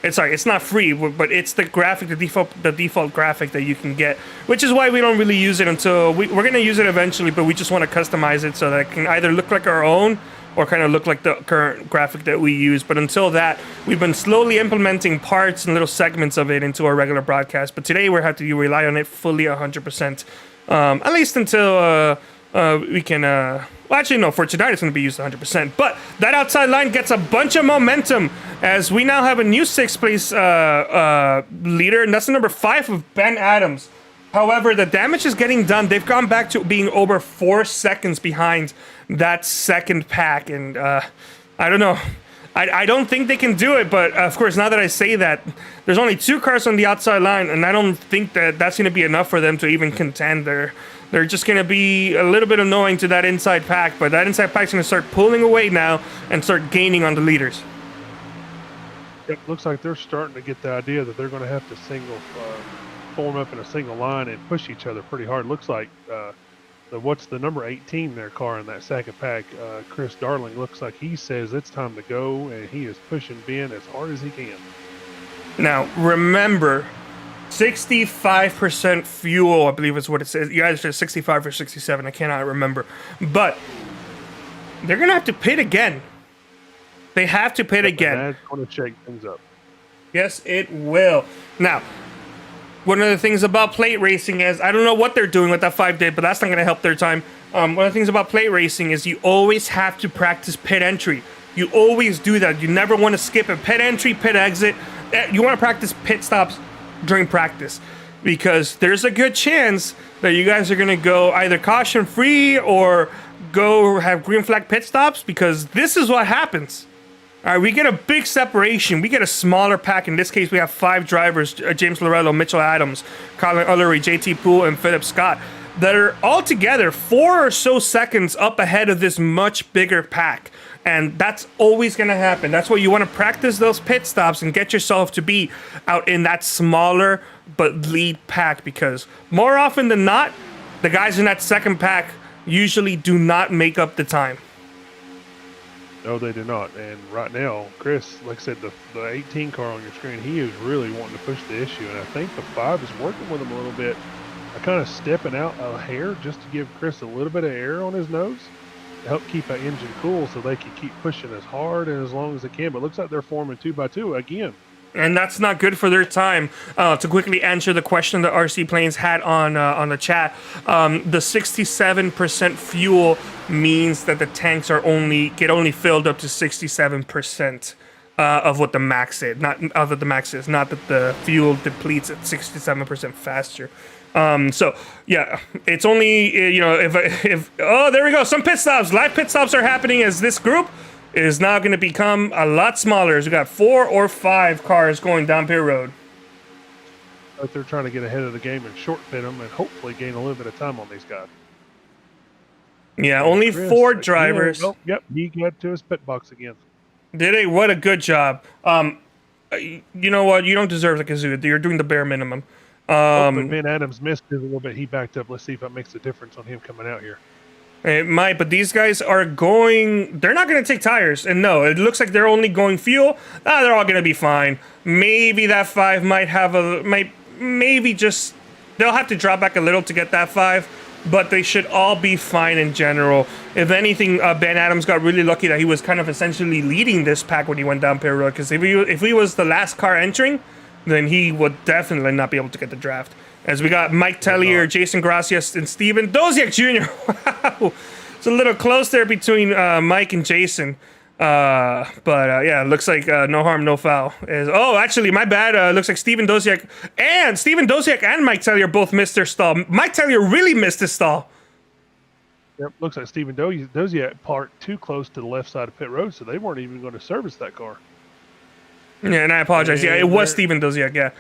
it's not free, but it's the graphic, the default graphic that you can get, which is why we don't really use it until we're going to use it eventually, but we just want to customize it so that it can either look like our own or kind of look like the current graphic that we use. But until that, we've been slowly implementing parts and little segments of it into our regular broadcast. But today we have to rely on it fully 100%, at least until we can... well, actually, no, for tonight it's going to be used 100%. But that outside line gets a bunch of momentum as we now have a new 6th place leader, and that's the number 5 of Ben Adams. However, the damage is getting done. They've gone back to being over 4 seconds behind that second pack, and I don't know. I don't think they can do it, but of course, now that I say that, there's only 2 cars on the outside line, and I don't think that that's going to be enough for them to even contend. They're just going to be a little bit annoying to that inside pack, but that inside pack's going to start pulling away now and start gaining on the leaders. It looks like they're starting to get the idea that they're going to have to form up in a single line and push each other pretty hard. Looks like what's the number 18 in their car in that second pack, Chris Darling, looks like he says it's time to go, and he is pushing Ben as hard as he can. Now, remember, 65% fuel, I believe is what it says. You guys said 65 or 67, I cannot remember. But they're going to have to pit again. They have to pit again. That's going to shake things up. Yes, it will. Now, one of the things about plate racing is, I don't know what they're doing with that 5 day, but that's not going to help their time. One of the things about plate racing is you always have to practice pit entry. You always do that. You never want to skip a pit entry, pit exit. You want to practice pit stops during practice, because there's a good chance that you guys are going to go either caution free or go have green flag pit stops, because this is what happens. All right, we get a big separation. We get a smaller pack. In this case, we have 5 drivers, James Lorello, Mitchell Adams, Colin Ullery, JT Poole, and Philip Scott, that are all together 4 or so seconds up ahead of this much bigger pack. And that's always going to happen. That's why you want to practice those pit stops and get yourself to be out in that smaller but lead pack, because more often than not, the guys in that second pack usually do not make up the time. No, they do not. And right now, Chris, like I said, the 18 car on your screen, he is really wanting to push the issue. And I think the 5 is working with him a little bit, kind of stepping out a hair just to give Chris a little bit of air on his nose to help keep that engine cool so they can keep pushing as hard and as long as they can. But it looks like they're forming 2 by 2 again. And that's not good for their time. To quickly answer the question that RC Planes had on the chat, the 67% fuel means that the tanks are only filled up to 67% of what the max is. Not that the max is, not that the fuel depletes at 67% faster. So yeah, it's only if oh, there we go, some pit stops. Live pit stops are happening as this group is now going to become a lot smaller, as we got 4 or 5 cars going down pit road. But they're trying to get ahead of the game and short pit them and hopefully gain a little bit of time on these guys. Yeah, only Chris, 4 drivers. Oh, yep, he got to his pit box again. Did he? What a good job. You know what? You don't deserve the kazoo. You're doing the bare minimum. But Ben Adams missed it a little bit. He backed up. Let's see if that makes a difference on him coming out here. It might, but these guys are going... They're not going to take tires. And no, it looks like they're only going fuel. They're all going to be fine. Maybe that 5 might have a... Maybe just... They'll have to drop back a little to get that 5. But they should all be fine in general. If anything, Ben Adams got really lucky that he was kind of essentially leading this pack when he went down pit road. Because if he was the last car entering, then he would definitely not be able to get the draft. As we got Mike Tellier, Jason Gracias, and Steven Doziak Jr. Wow. It's a little close there between Mike and Jason. But yeah, it looks like no harm, no foul. Oh, actually, my bad. Looks like Steven Doziak and Mike Tellier both missed their stall. Mike Tellier really missed his stall. Yep, looks like Steven Doziak parked too close to the left side of pit road, so they weren't even going to service that car. Yeah, and I apologize. Yeah, it was Steven Doziak, yeah.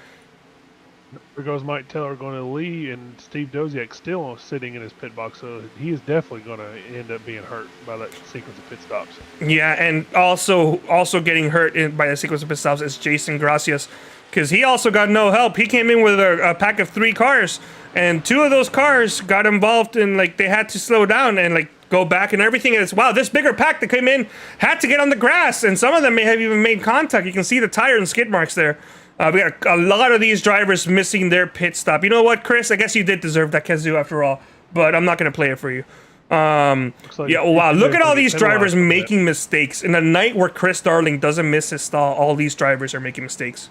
There goes Mike Teller going to the lead, and Steve Doziak still sitting in his pit box, so he is definitely going to end up being hurt by that sequence of pit stops. Yeah, and also getting hurt by the sequence of pit stops is Jason Gracias, because he also got no help. He came in with a pack of 3 cars, and 2 of those cars got involved in, like, they had to slow down and, like, go back and everything. And it's, wow, this bigger pack that came in had to get on the grass, and some of them may have even made contact. You can see the tire and skid marks there. We got a lot of these drivers missing their pit stop. You know what, Chris? I guess you did deserve that kazoo after all, but I'm not going to play it for you. Yeah, wow, look at all these drivers making mistakes. In a night where Chris Darling doesn't miss his stall, all these drivers are making mistakes.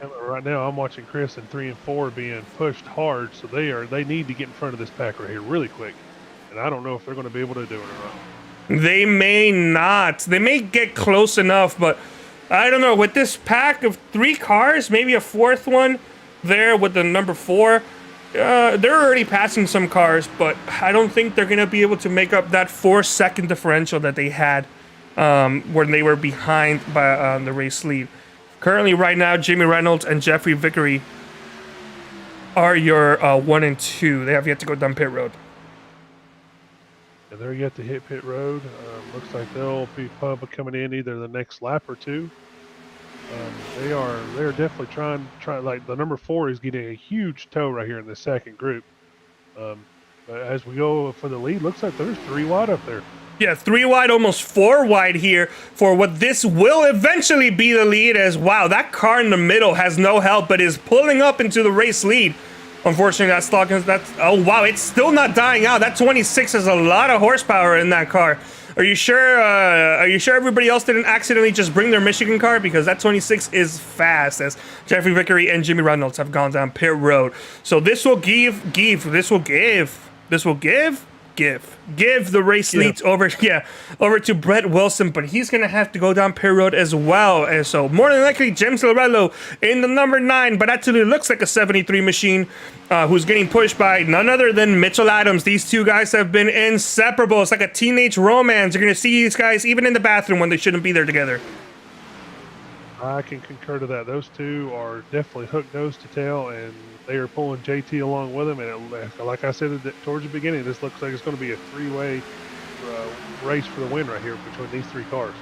And right now, I'm watching Chris and 3 and 4 being pushed hard, so they need to get in front of this pack right here really quick. And I don't know if they're going to be able to do it or not. They may not. They may get close enough, but I don't know. With this pack of 3 cars, maybe a 4th one there with the number 4, they're already passing some cars, but I don't think they're going to be able to make up that 4-second differential that they had when they were behind by the race lead. Currently, right now, Jimmy Reynolds and Jeffrey Vickery are your 1 and 2. They have yet to go down pit road. And they're yet to hit pit road. Looks like they'll be probably coming in either the next lap or 2. They're definitely trying. Like the number 4 is getting a huge tow right here in the second group. But as we go for the lead, looks like there's 3 wide up there. Yeah, 3 wide, almost 4 wide here for what this will eventually be the lead. As wow, that car in the middle has no help, but is pulling up into the race lead. Unfortunately, oh wow, it's still not dying out. That 26 has a lot of horsepower in that car. Are you sure? Are you sure everybody else didn't accidentally just bring their Michigan car? Because that 26 is fast, as Jeffrey Vickery and Jimmy Reynolds have gone down pit road. So this will give the race leads over to Brett Wilson, but he's gonna have to go down pit road as well. And so more than likely James Lorello in the number 9, but actually looks like a 73 machine, who's getting pushed by none other than Mitchell Adams. These 2 guys have been inseparable. It's like a teenage romance. You're gonna see these guys even in the bathroom when they shouldn't be there together. I can concur to that. Those 2 are definitely hooked nose to tail, and they are pulling JT along with them. And like I said towards the beginning, this looks like it's going to be a 3-way race for the win right here between these 3 cars.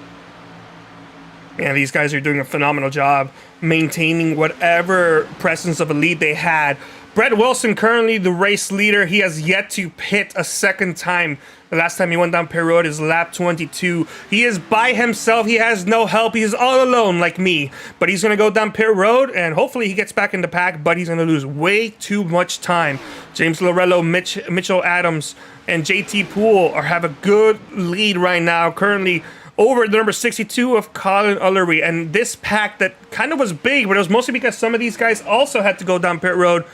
Yeah, these guys are doing a phenomenal job maintaining whatever presence of a lead they had. Brett Wilson, currently the race leader. He has yet to pit a second time. The last time he went down pit road is lap 22. He is by himself. He has no help. He is all alone like me. But he's going to go down pit road, and hopefully he gets back in the pack, but he's going to lose way too much time. James Lorello, Mitchell Adams, and JT Poole have a good lead right now. Currently, over the number 62 of Colin Ullery. And this pack that kind of was big, but it was mostly because some of these guys also had to go down pit road.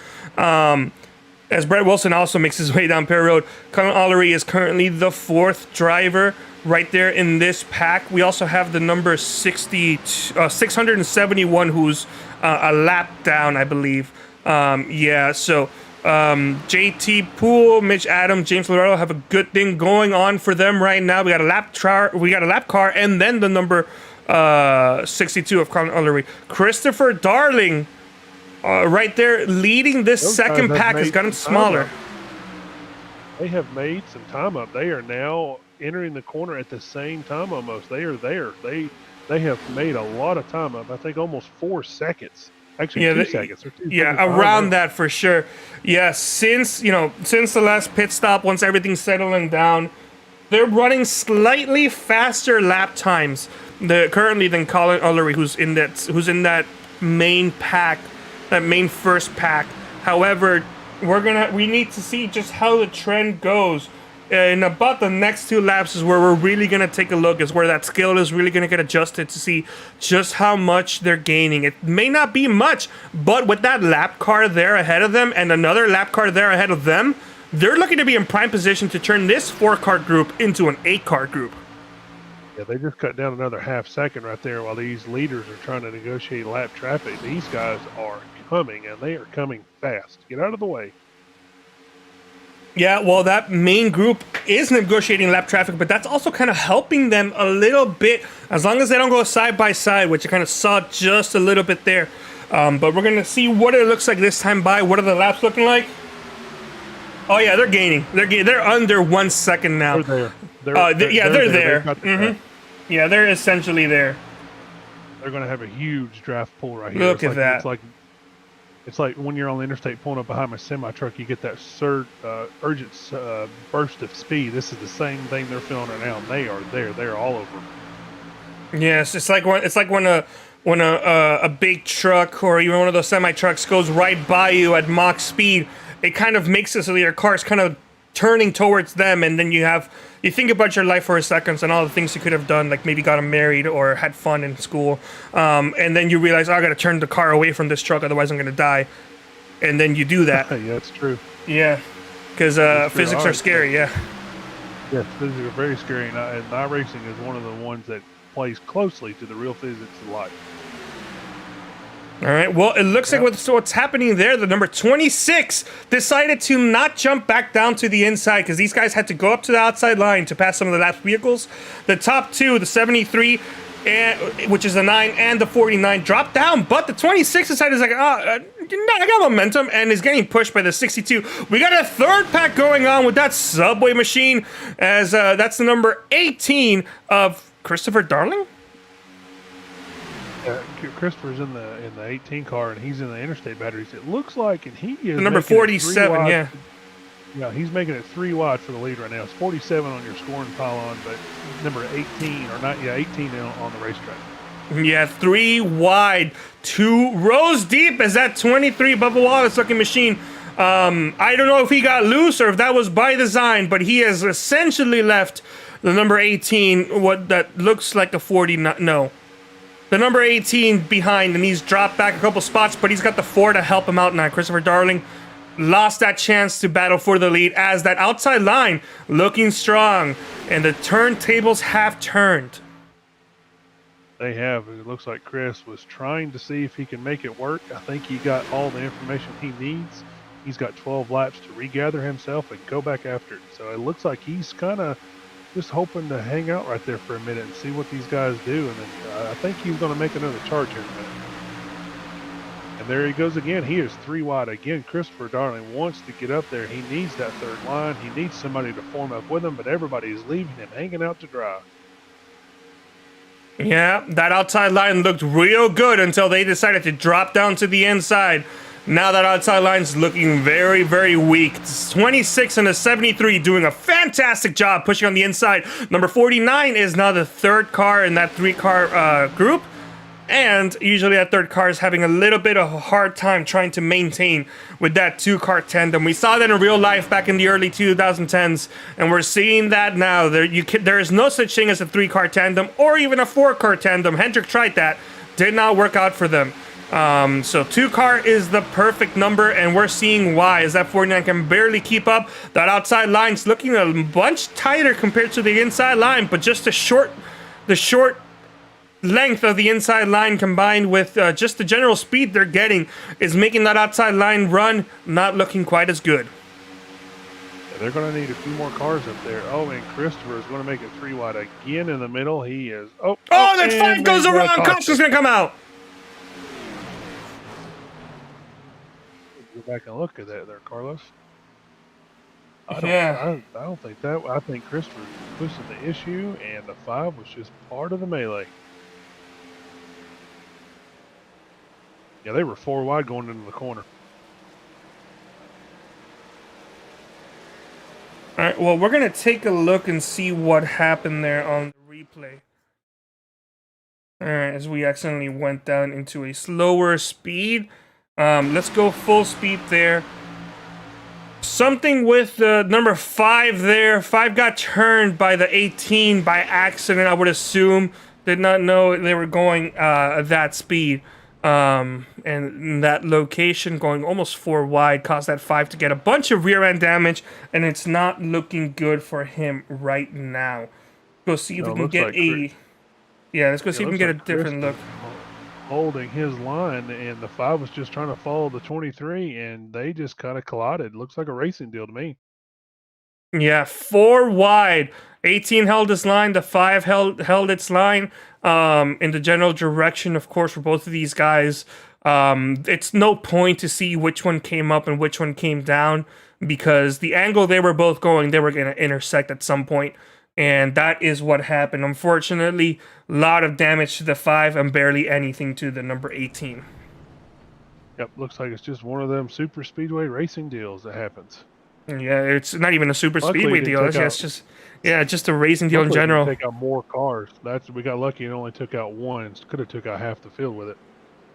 As Brett Wilson also makes his way down pit road. Colin Ullery is currently the 4th driver right there in this pack. We also have the number 671, who's a lap down, I believe. Yeah, so JT Poole, Mitch Adams, James Lorello have a good thing going on for them right now. We got a lap car, and then the number 62 of Colin Ullery. Christopher Darling, right there, leading this Those second guys have pack, has made gotten some smaller. time up. They have made some time up. They are now entering the corner at the same time almost. They are there. They have made a lot of time up. I think almost 4 seconds. Actually, Yeah, 2 seconds. Or 2 Yeah, seconds behind around them. that for sure. Yeah, since the last pit stop, once everything's settling down, they're running slightly faster lap times currently than Colin Ullery, who's in that main pack, that main first pack. However, we need to see just how the trend goes. In about the next 2 laps is where we're really going to take a look, is where that scale is really going to get adjusted to see just how much they're gaining. It may not be much, but with that lap car there ahead of them and another lap car there ahead of them, they're looking to be in prime position to turn this 4-car group into an 8-car group. Yeah, they just cut down another half second right there while these leaders are trying to negotiate lap traffic. These guys are coming, and they are coming fast. Get out of the way. Yeah, well, that main group is negotiating lap traffic, but that's also kind of helping them a little bit, as long as they don't go side by side, which I kind of saw just a little bit there. But we're going to see what it looks like this time by. What are the laps looking like? Oh, yeah, they're gaining. They're under 1 second now. They're there. They're there. Yeah, they're essentially there. They're going to have a huge draft pool right here. Look at that. It's like when you're on the interstate pulling up behind my semi truck, you get that urgent burst of speed. This is the same thing they're feeling right now. They are there. They're all over. Yes, it's like when a big truck or even one of those semi trucks goes right by you at Mach speed. It kind of makes it so that your car's kind of turning towards them, and then you think about your life for a second and all the things you could have done, like maybe gotten married or had fun in school, and then you realize, I gotta turn the car away from this truck, otherwise I'm gonna die. And then you do that. Yeah, that's true. Yeah, because physics are scary. Yeah. Yes, physics are very scary, and iRacing is one of the ones that plays closely to the real physics of life. All right, well, it looks like what's happening there, the number 26 decided to not jump back down to the inside because these guys had to go up to the outside line to pass some of the last vehicles. The top 2, the 73, which is the 9, and the 49, dropped down, but the 26 decided, I got momentum, and is getting pushed by the 62. We got a third pack going on with that subway machine, as that's the number 18 of Christopher Darling. Christopher's in the 18 car, and he's in the interstate batteries. It looks like, and he is the number 47. Yeah. Yeah, he's making it 3 wide for the lead right now. It's 47 on your scoring pylon, but number 18 or not? Yeah, 18 on the racetrack. Yeah, 3 wide, 2 rows deep as that 23 Bubba Wallace looking machine. I don't know if he got loose or if that was by design, but he has essentially left the number 18, what that looks like a 49. No. The number 18 behind, and he's dropped back a couple spots, but he's got the 4 to help him out now. Christopher Darling lost that chance to battle for the lead as that outside line looking strong, and the turntables have turned. They have. It looks like Chris was trying to see if he can make it work. I think he got all the information he needs. He's got 12 laps to regather himself and go back after it. So it looks like he's kind of just hoping to hang out right there for a minute and see what these guys do. And then I think he's going to make another charge here in a minute. And there he goes again. He is 3 wide. Again, Christopher Darling wants to get up there. He needs that third line. He needs somebody to form up with him, but everybody is leaving him hanging out to dry. Yeah, that outside line looked real good until they decided to drop down to the inside. Now that outside line's looking very, very weak. It's 26 and a 73 doing a fantastic job pushing on the inside. Number 49 is now the third car in that 3-car group. And usually that third car is having a little bit of a hard time trying to maintain with that two-car tandem. We saw that in real life back in the early 2010s, and we're seeing that now. There is no such thing as a three-car tandem or even a four-car tandem. Hendrick tried that. Did not work out for them. So two-car is the perfect number, and we're seeing why, as that 49 can barely keep up. That outside line's looking a bunch tighter compared to the inside line, but just the short length of the inside line combined with just the general speed they're getting is making that outside line run not looking quite as good. Yeah, they're going to need a few more cars up there. Oh, and Christopher is going to make it 3 wide again in the middle. He is. Oh, that 5 goes around. Caution's going to come out. Go back and look at that there, Carlos. I don't think that. I think Christopher was pushing the issue, and the 5 was just part of the melee. Yeah, they were 4 wide going into the corner. All right, well, we're going to take a look and see what happened there on the replay. All right, as we accidentally went down into a slower speed. Let's go full speed there. Something with the number 5 there. 5 got turned by the 18 by accident, I would assume. Did not know they were going at that speed. And that location going almost 4 wide caused that 5 to get a bunch of rear end damage, and it's not looking good for him right now. Go see if we can get let's go see if we can get a different look. Holding his line, and the 5 was just trying to follow the 23, and they just kind of collided. Looks like a racing deal to me. Yeah, 4 wide. 18 held his line. The 5 held its line. In the general direction, of course, for both of these guys. It's no point to see which one came up and which one came down, because the angle they were both going, they were going to intersect at some point. And that is what happened. Unfortunately, a lot of damage to the 5 and barely anything to the number 18. Yep, looks like it's just one of them Superspeedway racing deals that happens. Yeah, it's not even a Superspeedway deal. It's just a racing deal in general. Take out more cars. We got lucky and only took out 1. Could have took out half the field with it.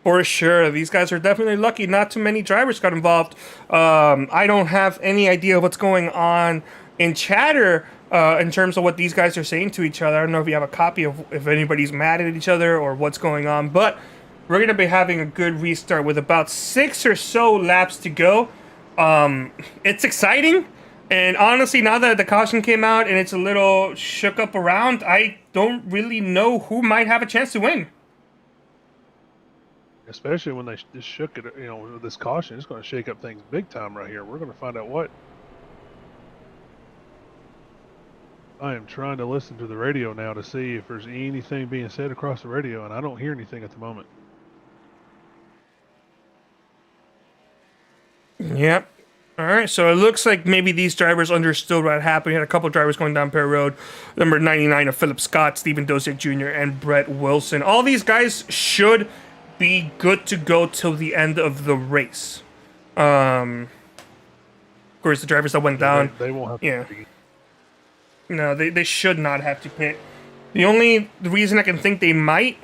For sure. These guys are definitely lucky. Not too many drivers got involved. I don't have any idea what's going on in chatter in terms of what these guys are saying to each other. I don't know if you have a copy of if anybody's mad at each other or what's going on, but we're going to be having a good restart with about 6 or so laps to go. It's exciting, and honestly, now that the caution came out and it's a little shook up around, I don't really know who might have a chance to win. Especially when they just shook it, with this caution, it's going to shake up things big time right here. We're going to find out what. I am trying to listen to the radio now to see if there's anything being said across the radio, and I don't hear anything at the moment. Yep. All right, so it looks like maybe these drivers understood what happened. We had a couple drivers going down Perry Road. Number 99 of Philip Scott, Stephen Dosick Jr., and Brett Wilson. All these guys should be good to go till the end of the race. Of course, the drivers that went down. They won't have to. Yeah. No, they should not have to pit. The reason I can think they might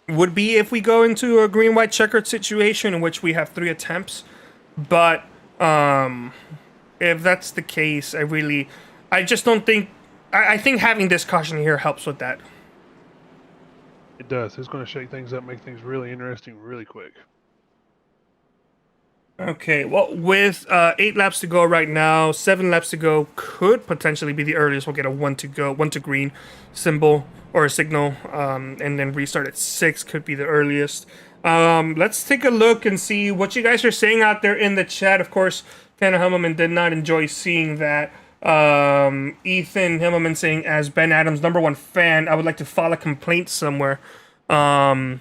would be if we go into a green-white checkered situation in which we have 3 attempts. But if that's the case, I just don't think. I think having this caution here helps with that. It does. It's going to shake things up, make things really interesting really quick. Okay, well, with 8 laps to go right now, 7 laps to go could potentially be the earliest. We'll get a 1 to green symbol or a signal, and then restart at 6 could be the earliest. Let's take a look and see what you guys are saying out there in the chat. Of course, Tanner Himmelman did not enjoy seeing that. Ethan Himmelman saying, as Ben Adams' #1 fan, I would like to file a complaint somewhere. I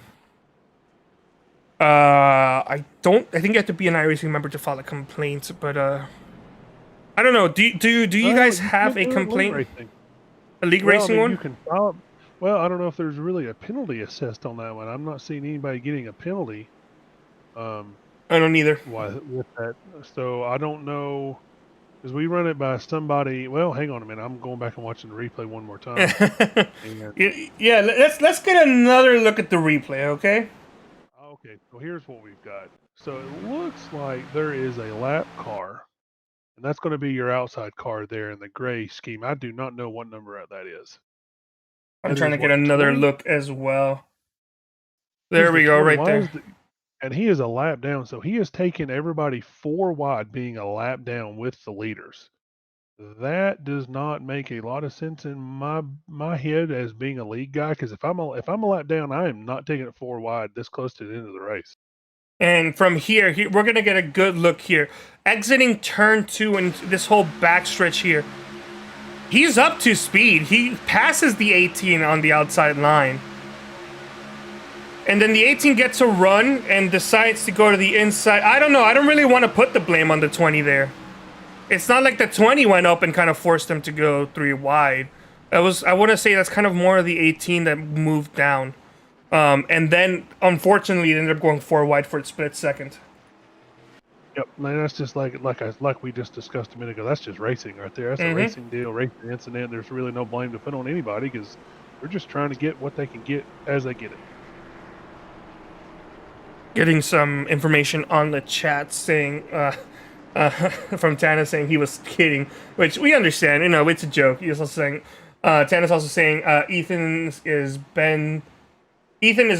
think you have to be an iRacing member to file a complaint, but I don't know. Do you guys have a complaint? A league racing one? You can file. Well, I don't know if there's really a penalty assessed on that one. I'm not seeing anybody getting a penalty. I don't either. With that, so I don't know. Because we run it by somebody. Well, hang on a minute. I'm going back and watching the replay one more time. And, Yeah, let's get another look at the replay, okay? okay, so here's what we've got. So it looks like there is a lap car, and that's going to be your outside car there in the gray scheme. I do not know what number that is. I'm That trying is to get what, another 20? look as well. Is There the we go, 20? right Why there. is the, and he is a lap down, so he has taken everybody 4 wide, being a lap down with the leaders. That does not make a lot of sense in my head as being a lead guy. Because if I'm a lap down, I am not taking it 4 wide this close to the end of the race. And from here, we're gonna get a good look here. Exiting turn 2 and this whole backstretch here, he's up to speed. He passes the 18 on the outside line. And then the 18 gets a run and decides to go to the inside. I don't know. I don't really want to put the blame on the 20 there. It's not like the 20 went up and kind of forced him to go 3 wide. I want to say that's kind of more of the 18 that moved down. And then, unfortunately, it ended up going 4 wide for a split second. Yep, man, that's just like we just discussed a minute ago. That's just racing right there. That's a racing deal, racing incident. There's really no blame to put on anybody because they're just trying to get what they can get as they get it. Getting some information on the chat saying, from Tana saying he was kidding, which we understand. You know, it's a joke. He's also saying, Tana's also saying, Ethan is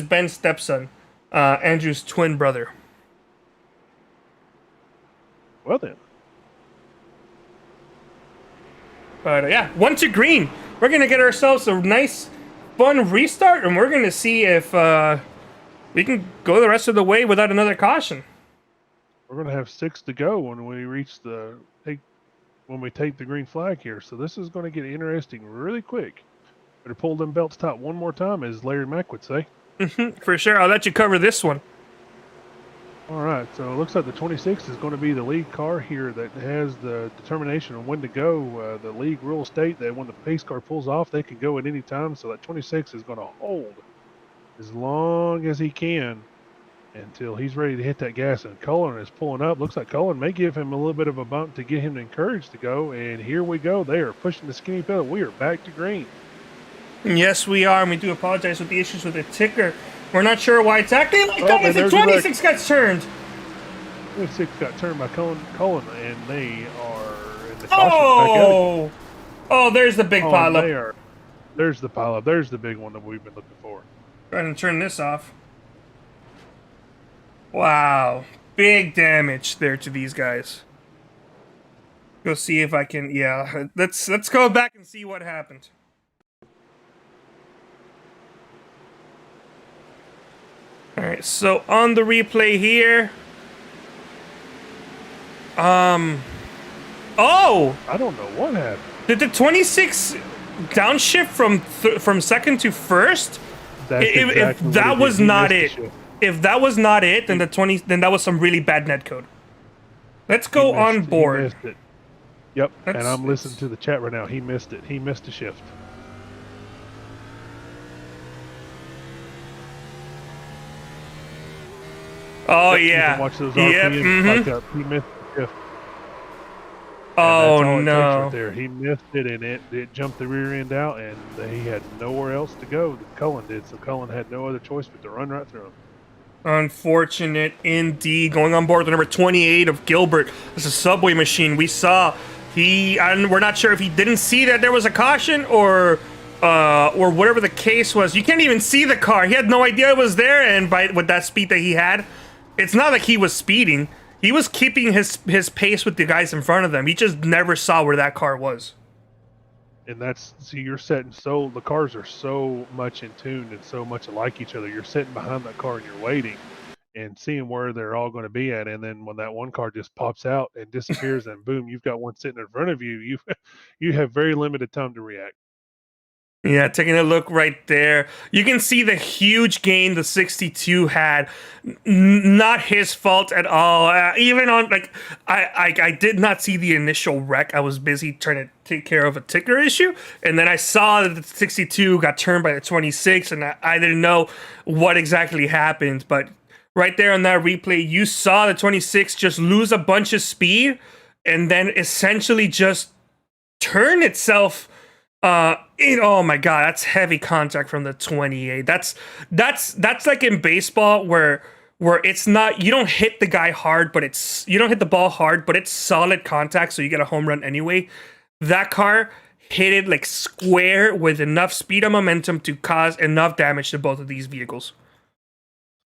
Ben's stepson, Andrew's twin brother. Well then. But yeah, 1 to green. We're gonna get ourselves a nice, fun restart, and we're gonna see if we can go the rest of the way without another caution. We're going to have 6 to go when we reach when we take the green flag here. So this is going to get interesting really quick. Better pull them belts taut one more time, as Larry Mack would say. For sure. I'll let you cover this one. All right, so it looks like the 26 is going to be the lead car here that has the determination on when to go. The league rules state that when the pace car pulls off, they can go at any time. So that 26 is going to hold as long as he can until he's ready to hit that gas. And Cullen is pulling up. Looks like Cullen may give him a little bit of a bump to get him encouraged to go. And here we go. They are pushing the skinny pedal. We are back to green. Yes, we are, and we do apologize with the issues with the ticker. We're not sure why it's acting like that as the 26 gets turned. 26 got turned by Cullen, and they are in the caution. Oh, there's the big pileup. There's the pileup. There's the big one that we've been looking for. Trying to turn this off. Wow, big damage there to these guys. Go see if I can. Yeah, let's go back and see what happened. All right, so on the replay here. Oh! I don't know what happened. Did the 26 downshift from second to first? If that was not it, then that was some really bad netcode. Let's go on board. He missed it. Yep, and I'm listening to the chat right now. He missed it. He missed a shift. Oh yeah. Watch those RPMs spike up. He missed the shift. Oh no! Right there. He missed it, and it jumped the rear end out, and he had nowhere else to go. Cullen did, so Cullen had no other choice but to run right through him. Unfortunate indeed. Going on board with number 28 of Gilbert. This is a subway machine. We saw and we're not sure if he didn't see that there was a caution or whatever the case was. You can't even see the car. He had no idea it was there, and with that speed that he had, it's not like he was speeding. He was keeping his pace with the guys in front of them. He just never saw where that car was. And you're setting the cars are so much in tune and so much alike each other. You're sitting behind that car and you're waiting and seeing where they're all going to be at. And then when that one car just pops out and disappears and boom, you've got one sitting in front of you, you have very limited time to react. Yeah, taking a look right there. You can see the huge gain the 62 had. Not his fault at all. Even on, I did not see the initial wreck. I was busy trying to take care of a ticker issue. And then I saw that the 62 got turned by the 26, and I didn't know what exactly happened. But right there on that replay, you saw the 26 just lose a bunch of speed and then essentially just turn itself oh my god, that's heavy contact from the 28. That's like in baseball where it's not, you don't hit the guy hard, but you don't hit the ball hard, but it's solid contact, so you get a home run anyway. That car hit it like square with enough speed and momentum to cause enough damage to both of these vehicles.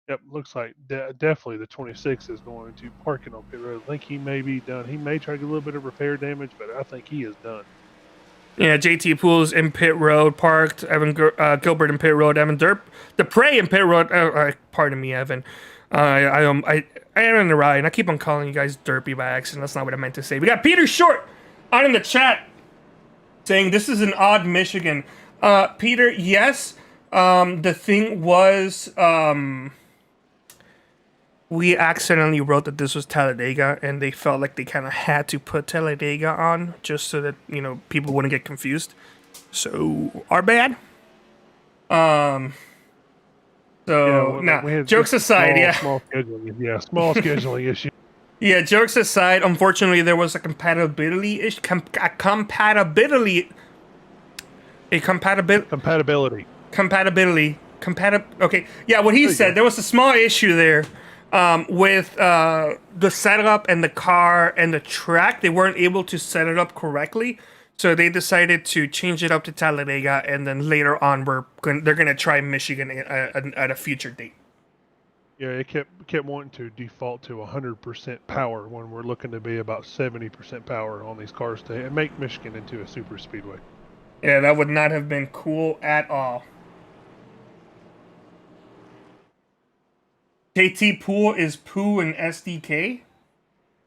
Yep, looks like definitely the 26 is going to park it on pit road. I think he may be done. He may try to get a little bit of repair damage, but I think he is done. Yeah, JT Poole's in pit road, parked. Evan Gilbert in pit road. Evan Dupre in pit road. Pardon me, Evan. I am in the ride, and I keep on calling you guys derpy by accident. That's not what I meant to say. We got Peter Short on in the chat saying this is an odd Michigan. Peter, yes. The thing was, we accidentally wrote that this was Talladega, and they felt like they kind of had to put Talladega on just so that, you know, people wouldn't get confused. So, our bad. Jokes aside, small scheduling issue. Yeah, jokes aside, unfortunately, there was a compatibility. Okay, yeah, what he said, there was a small issue there. With the setup and the car and the track, they weren't able to set it up correctly, so they decided to change it up to Talladega, and then later on, they're gonna try Michigan at a future date. Yeah, it kept wanting to default to 100% power when we're looking to be about 70% power on these cars to make Michigan into a super speedway. Yeah, that would not have been cool at all. KT Pool is Poo and SDK.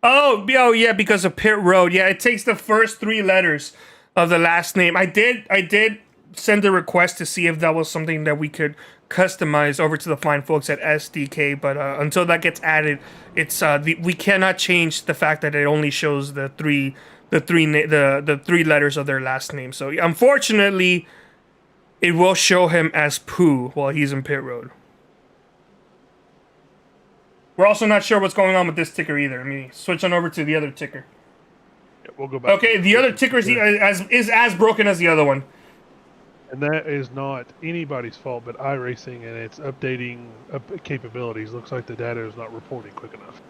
Oh yeah, because of pit road. Yeah, it takes the first 3 letters of the last name. I did send a request to see if that was something that we could customize over to the fine folks at SDK, but until that gets added, it's we cannot change the fact that it only shows the three letters of their last name. So unfortunately, it will show him as Poo while he's in pit road. We're also not sure what's going on with this ticker either. I mean, switch on over to the other ticker. Yeah, we'll go back. Okay, the other ticker is as broken as the other one. And that is not anybody's fault but iRacing and its updating capabilities. Looks like the data is not reporting quick enough.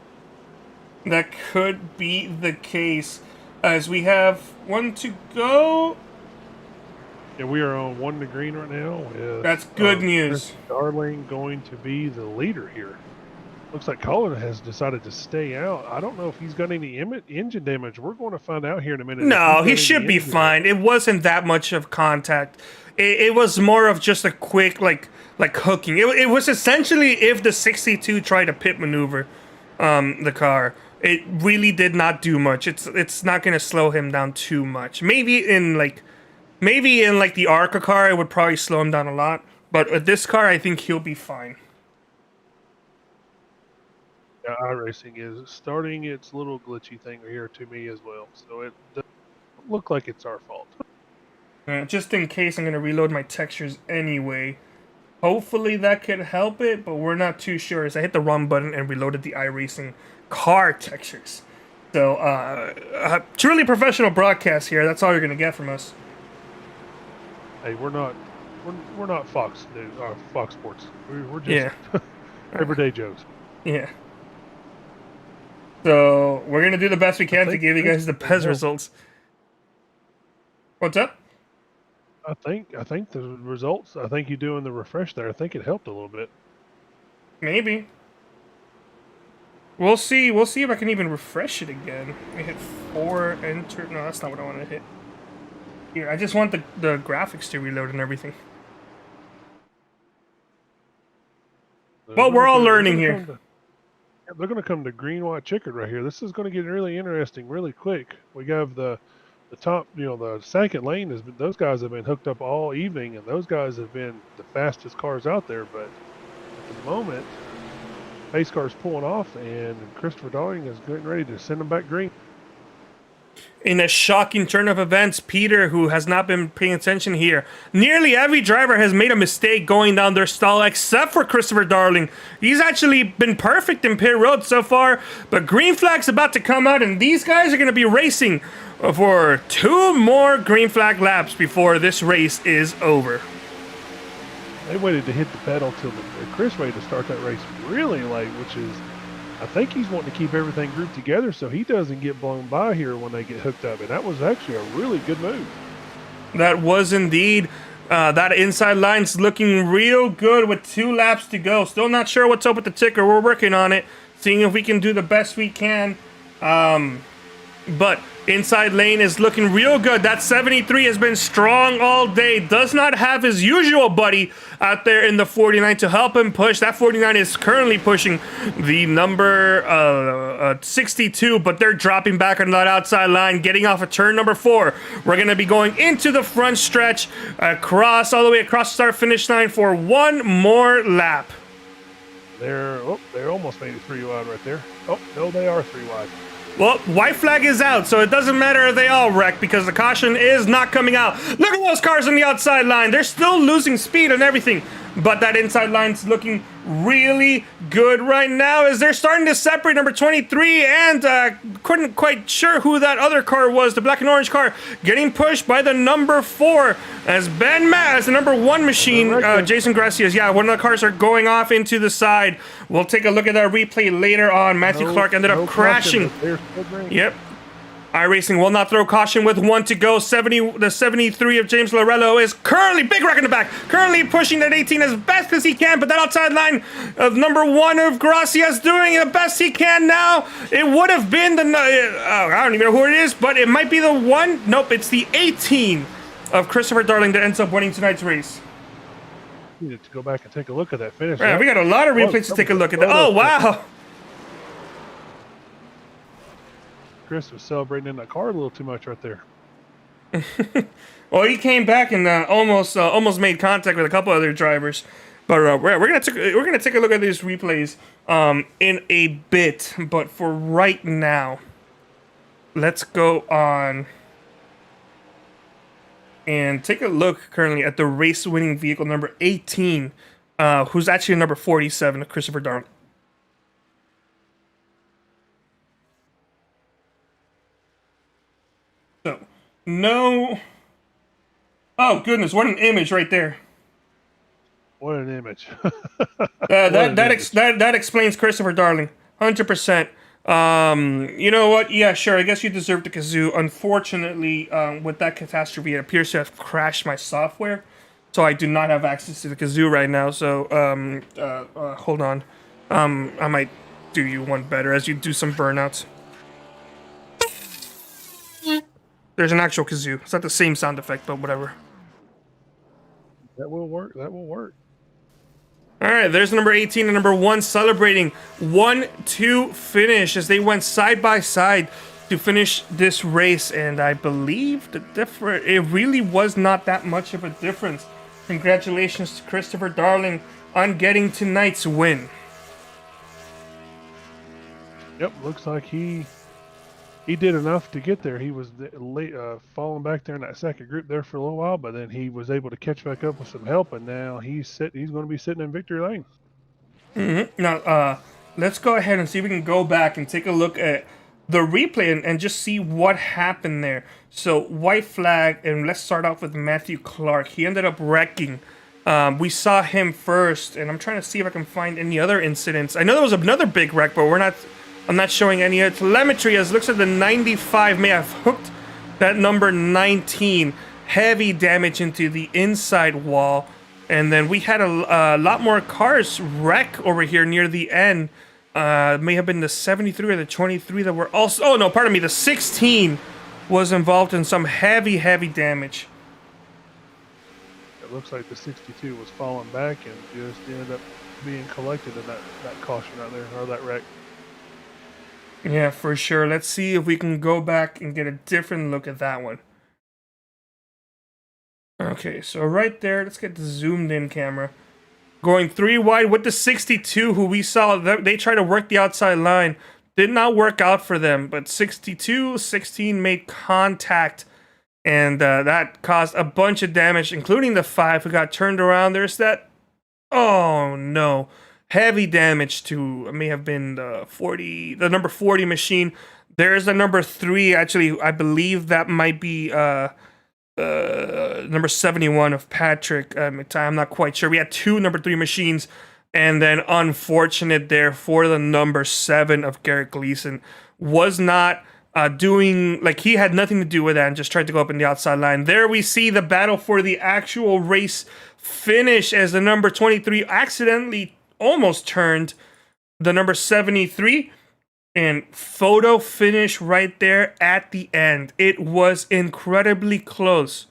That could be the case, as we have 1 to go. Yeah, we are on 1 to green right now. That's good news. Darling going to be the leader here. Looks like Colin has decided to stay out. I don't know if he's got any engine damage. We're going to find out here in a minute. No, he should be fine. It wasn't that much of contact. It was more of just a quick like hooking. It was essentially if the 62 tried to pit maneuver the car. It really did not do much. It's not going to slow him down too much. Maybe in the ARCA car, it would probably slow him down a lot. But with this car, I think he'll be fine. Yeah, iRacing is starting its little glitchy thing here to me as well. So it doesn't look like it's our fault. Just in case, I'm going to reload my textures anyway. Hopefully that could help it, but we're not too sure. As I hit the wrong button and reloaded the iRacing car textures. So, truly professional broadcast here. That's all you're going to get from us. Hey, we're not Fox News or Fox Sports. We're just everyday Joes. Yeah. So we're gonna do the best we can to give you guys the best results. What's up? I think the results. I think you doing the refresh there. I think it helped a little bit. Maybe. We'll see. We'll see if I can even refresh it again. We hit 4 enter. No, that's not what I want to hit. Here, I just want the graphics to reload and everything. Well, we're all learning here. They're going to come to green, white, checkered right here. This is going to get really interesting really quick. We have the top, the second lane, those guys have been hooked up all evening, and those guys have been the fastest cars out there. But at the moment, pace car's pulling off, and Christopher Darling is getting ready to send them back green. In a shocking turn of events, Peter, who has not been paying attention here, nearly every driver has made a mistake going down their stall except for Christopher Darling. He's actually been perfect in pit road so far, but green flag's about to come out, and these guys are going to be racing for 2 more green flag laps before this race is over. They waited to hit the pedal till Chris waited to start that race really late, which is, I think he's wanting to keep everything grouped together so he doesn't get blown by here when they get hooked up. And that was actually a really good move. That was indeed. That inside line's looking real good with 2 laps to go. Still not sure what's up with the ticker. We're working on it, seeing if we can do the best we can. But inside lane is looking real good. That 73 has been strong all day. Does not have his usual buddy out there in the 49 to help him push. That 49 is currently pushing the number 62, but they're dropping back on that outside line, getting off of turn number 4. We're going to be going into the front stretch, across, all the way across the start-finish line for 1 more lap. They're almost made it 3 wide right there. Oh, no, they are 3 wide. Well, white flag is out, so it doesn't matter if they all wreck because the caution is not coming out. Look at those cars on the outside line. They're still losing speed and everything, but that inside line's looking really good right now as they're starting to separate number 23 and couldn't quite sure who that other car was, the black and orange car, getting pushed by the number 4 as the number 1 machine, Jason Gracias. Yeah, one of the cars are going off into the side. We'll take a look at that replay later on. Matthew Clark ended up crashing. Yep. iRacing will not throw caution with 1 to go. The 73 of James Lorello is currently, big wreck in the back, currently pushing that 18 as best as he can, but that outside line of number 1 of Gracias doing the best he can now. It would have been I don't even know who it is, but it might be the 1. Nope, it's the 18 of Christopher Darling that ends up winning tonight's race. We need to go back and take a look at that finish. Right, we got a lot of replays to take a look at that. Oh, wow. Chris was celebrating in that car a little too much right there. Well, he came back and almost made contact with a couple other drivers. But we're gonna take a look at these replays in a bit. But for right now, let's go on and take a look currently at the race-winning vehicle number 18, who's actually number 47, Christopher Darling. So, no. Oh goodness! What an image right there. What an image. That explains Christopher Darling, 100%. You know what? Yeah, sure. I guess you deserve the kazoo. Unfortunately, with that catastrophe, it appears to have crashed my software, so I do not have access to the kazoo right now. So, hold on. I might do you one better as you do some burnouts. There's an actual kazoo. It's not the same sound effect, but whatever. That will work. That will work. All right, there's number 18 and number 1 celebrating 1-2 finish as they went side by side to finish this race, and I believe it really was not that much of a difference. Congratulations to Christopher Darling on getting tonight's win. Yep, looks like he did enough to get there. He was falling back there in that second group there for a little while, but then he was able to catch back up with some help, and now he's going to be sitting in victory lane. Mm-hmm. Now, let's go ahead and see if we can go back and take a look at the replay and just see what happened there. So, white flag, and let's start off with Matthew Clark. He ended up wrecking. We saw him first, and I'm trying to see if I can find any other incidents. I know there was another big wreck, but I'm not showing any telemetry as it looks like the 95 may have hooked that number 19. Heavy damage into the inside wall. And then we had a lot more cars wreck over here near the end. May have been the 73 or the 23 that were also... Oh, no, pardon me. The 16 was involved in some heavy, heavy damage. It looks like the 62 was falling back and just ended up being collected in that caution right there, or that wreck. Yeah, for sure. Let's see if we can go back and get a different look at that one. Okay, so right there, let's get the zoomed in camera. Going 3 wide with the 62, who we saw, they try to work the outside line. did not work out for them, but 62-16 made contact, and that caused a bunch of damage, including the 5 who got turned around. There's that, oh no, heavy damage to, it may have been the number 40 machine. There's the number 3, actually, I believe that might be number 71 of Patrick McTighe. I'm not quite sure. We had 2 number 3 machines, and then unfortunate there for the number 7 of Garrett Gleason. Was not doing, like, he had nothing to do with that and just tried to go up in the outside line. There we see the battle for the actual race finish as the number 23 accidentally almost turned the number 73. And photo finish right there at the end. It was incredibly close.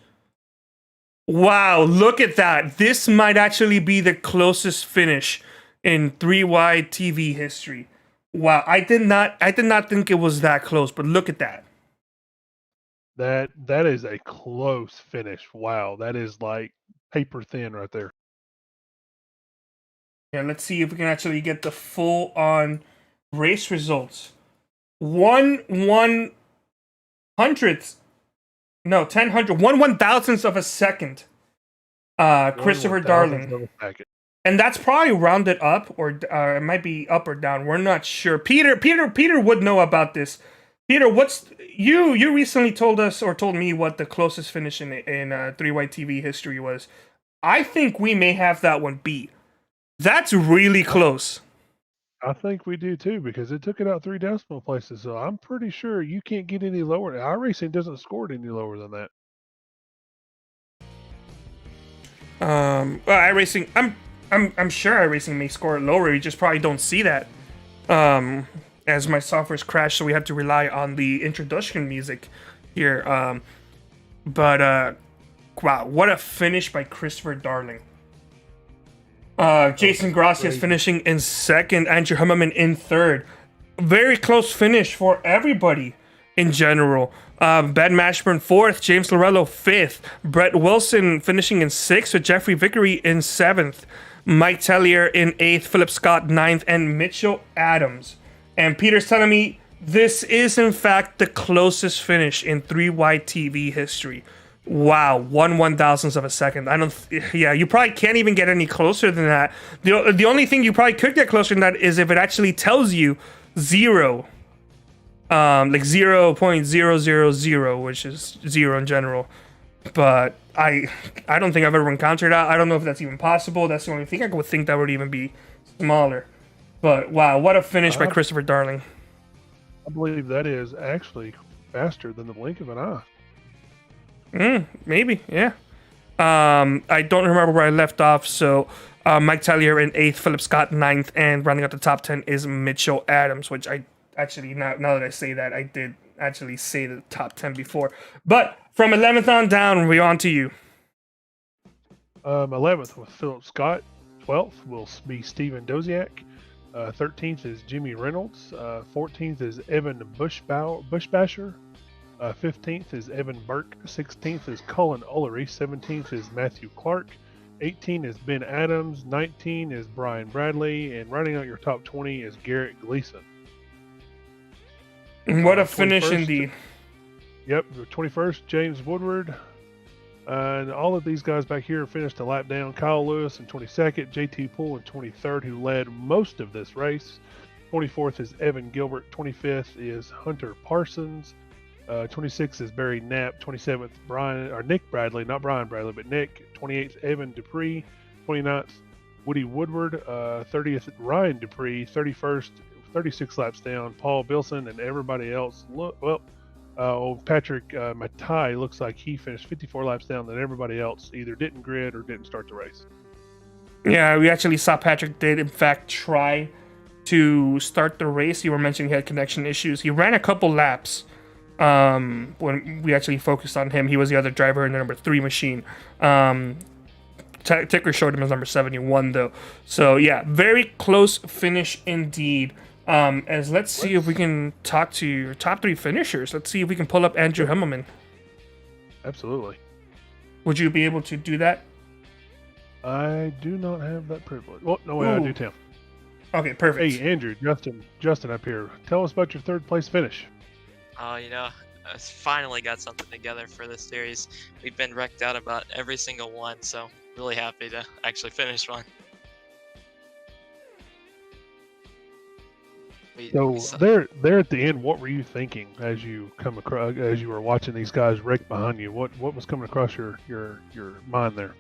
Wow, look at that. This might actually be the closest finish in 3Y TV history. Wow, I did not think it was that close, but look at that. That is a close finish. Wow, that is like paper thin right there. Yeah, let's see if we can actually get the full on race results. 1/100th, no, 1/1000th of a second. Christopher Darling. And that's probably rounded up, or it might be up or down. We're not sure. Peter would know about this. Peter, what's you recently told us, or told me, what the closest finish in 3Y TV history was. I think we may have that one beat. That's really close. I think we do too, because it took it out 3 decimal places. So I'm pretty sure you can't get any lower. iRacing doesn't score it any lower than that. Well, iRacing, I'm sure iRacing may score it lower. We just probably don't see that. As my software's crashed, so we have to rely on the introduction music here. But wow, what a finish by Christopher Darling. Jason Gracias finishing in 2nd, Andrew Hummerman in 3rd. Very close finish for everybody in general. Ben Mashburn 4th, James Lorello 5th, Brett Wilson finishing in 6th with Jeffrey Vickery in 7th, Mike Tellier in 8th, Philip Scott 9th, and Mitchell Adams. And Peter's telling me this is in fact the closest finish in 3Y TV history. Wow, 1/1000th of a second. Yeah, you probably can't even get any closer than that. The only thing you probably could get closer than that is if it actually tells you 0. Like 0.000, which is 0 in general. But I don't think I've ever encountered that. I don't know if that's even possible. That's the only thing I would think that would even be smaller. But wow, what a finish by Christopher Darling. I believe that is actually faster than the blink of an eye. Maybe, yeah. I don't remember where I left off, so Mike Tellier in 8th, Philip Scott 9th, and rounding out the top 10 is Mitchell Adams, which I actually, now that I say that, I did actually say the top 10 before. But from 11th on down, we're on to you. 11th with Philip Scott. 12th will be Steven Doziak. 13th is Jimmy Reynolds. 14th is Evan Bushbasher. 15th is Evan Burke. 16th is Colin Ullery. 17th is Matthew Clark. 18 is Ben Adams. 19 is Brian Bradley. And rounding out your top 20 is Garrett Gleason. What a finish indeed. Yep, the 21st, James Woodward. And all of these guys back here finished a lap down. Kyle Lewis in 22nd, JT Poole in 23rd, who led most of this race. 24th is Evan Gilbert. 25th is Hunter Parsons. 26th is Barry Knapp. 27th, Nick Bradley, not Brian Bradley, but Nick. 28th, Evan Dupree. 29th, Woody Woodward. 30th, Ryan Dupree. 31st, 36 laps down, Paul Bilson, and everybody else. Patrick Matai looks like he finished 54 laps down, and everybody else either didn't grid or didn't start the race. Yeah, we actually saw Patrick did, in fact, try to start the race. You were mentioning he had connection issues. He ran a couple laps when we actually focused on him. He was the other driver in the number 3 machine. Ticker showed him as number 71, though. So, yeah, very close finish indeed. Let's see if we can talk to your top 3 finishers. Let's see if we can pull up Andrew Himmelman. Absolutely. Would you be able to do that? I do not have that privilege. Well, no way, I do, Tim. Okay, perfect. Hey, Andrew, Justin up here. Tell us about your third place finish. You know, I finally got something together for this series. We've been wrecked out about every single one, so really happy to actually finish one. So there at the end, what were you thinking as you come across, as you were watching these guys wreck behind you? What was coming across your mind there?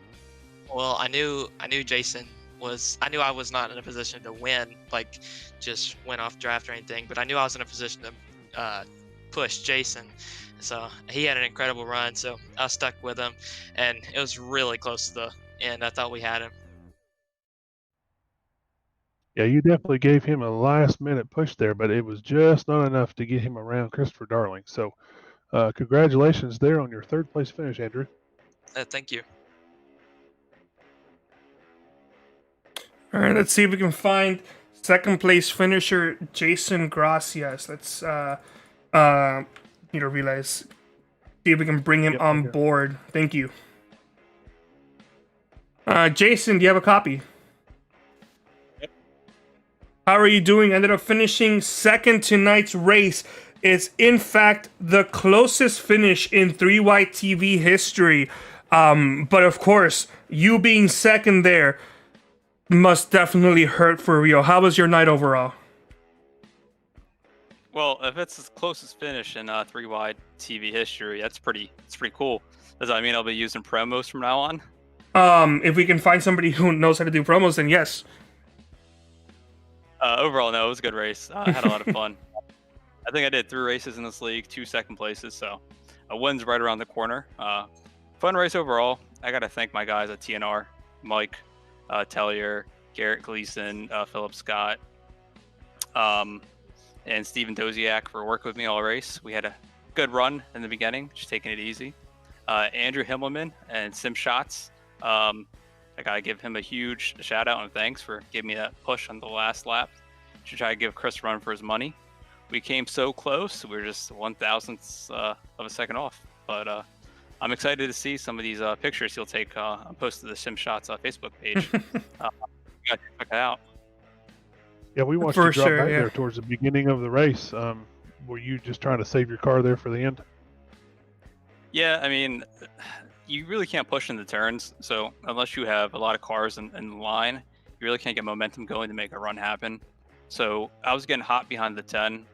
Well, I knew Jason was. I knew I was not in a position to win, like just win off draft or anything. But I knew I was in a position to push Jason. So he had an incredible run. So I stuck with him, and it was really close to the end. I thought we had him. Yeah, you definitely gave him a last-minute push there, but it was just not enough to get him around Christopher Darling. So, congratulations there on your third place finish, Andrew. Thank you. All right, let's see if we can find second place finisher Jason Gracias. Let's need to realize, see if we can bring him on board. Thank you. Jason, do you have a copy? Yep. How are you doing? Ended up finishing second tonight's race. It's in fact the closest finish in 3Y TV history. But of course, you being second there must definitely hurt for real. How was your night overall? Well, if it's the closest finish in 3Y TV history, it's pretty cool. Does that mean I'll be using promos from now on? If we can find somebody who knows how to do promos, then yes. Overall, no, it was a good race. I had a lot of fun. I think I did 3 races in this league, 2 second places, so a win's right around the corner. Fun race overall. I got to thank my guys at TNR, Mike, Tellier, Garrett Gleason, Philip Scott, and Steven Doziak for working with me all race. We had a good run in the beginning, just taking it easy. Andrew Himmelman and Sim Shots. I gotta give him a huge shout out and thanks for giving me that push on the last lap to try to give Chris a run for his money. We came so close. We were just 1,000th of a second off. But I'm excited to see some of these pictures he'll take. I posted the Sim Shots Facebook page. You gotta check it out. Yeah, we watched you drop back there towards the beginning of the race. Were you just trying to save your car there for the end? Yeah, I mean, you really can't push in the turns. So unless you have a lot of cars in line, you really can't get momentum going to make a run happen. So I was getting hot behind the 10,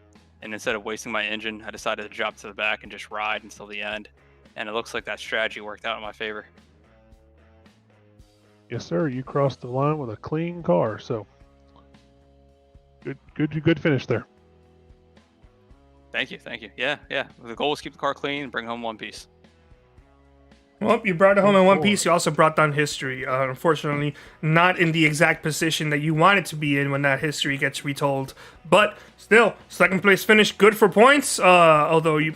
and instead of wasting my engine, I decided to drop to the back and just ride until the end. And it looks like that strategy worked out in my favor. Yes, sir. You crossed the line with a clean car. So good finish there. Thank you. Yeah. The goal was to keep the car clean and bring home one piece. Well, you brought it home in one piece. You also brought down history. Unfortunately, not in the exact position that you wanted to be in when that history gets retold. But still, second place finish, good for points. Although you,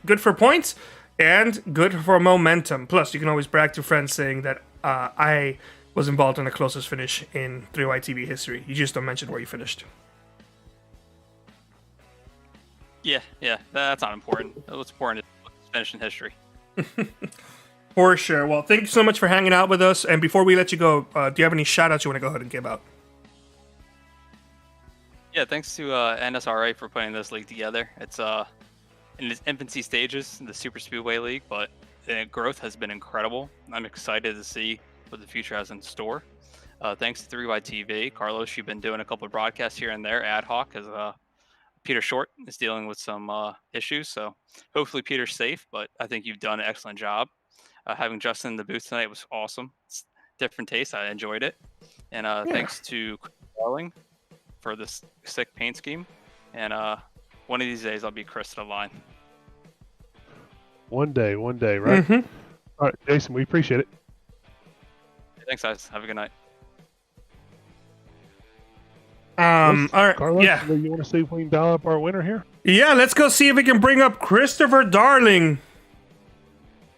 good for points and good for momentum. Plus, you can always brag to friends saying that I was involved in the closest finish in 3Y TV history. You just don't mention where you finished. Yeah, that's not important. What's important is finishing history. For sure. Well, thank you so much for hanging out with us. And before we let you go, do you have any shout outs you want to go ahead and give out? Yeah, thanks to NSRA for putting this league together. It's in its infancy stages, the Superspeedway League, but the growth has been incredible. I'm excited to see what the future has in store. Thanks to 3Y TV. Carlos, you've been doing a couple of broadcasts here and there ad hoc as Peter Short is dealing with some issues, so hopefully Peter's safe, but I think you've done an excellent job. Having Justin in the booth tonight was awesome. It's different taste. I enjoyed it. And thanks to Chris Darling for this sick paint scheme. And one of these days I'll be Chris to the line. One day, right? Mm-hmm. All right, Jason, we appreciate it. Thanks, guys. Have a good night. All right. Carlos, yeah. You want to see if we can dial up our winner here? Yeah, let's go see if we can bring up Christopher Darling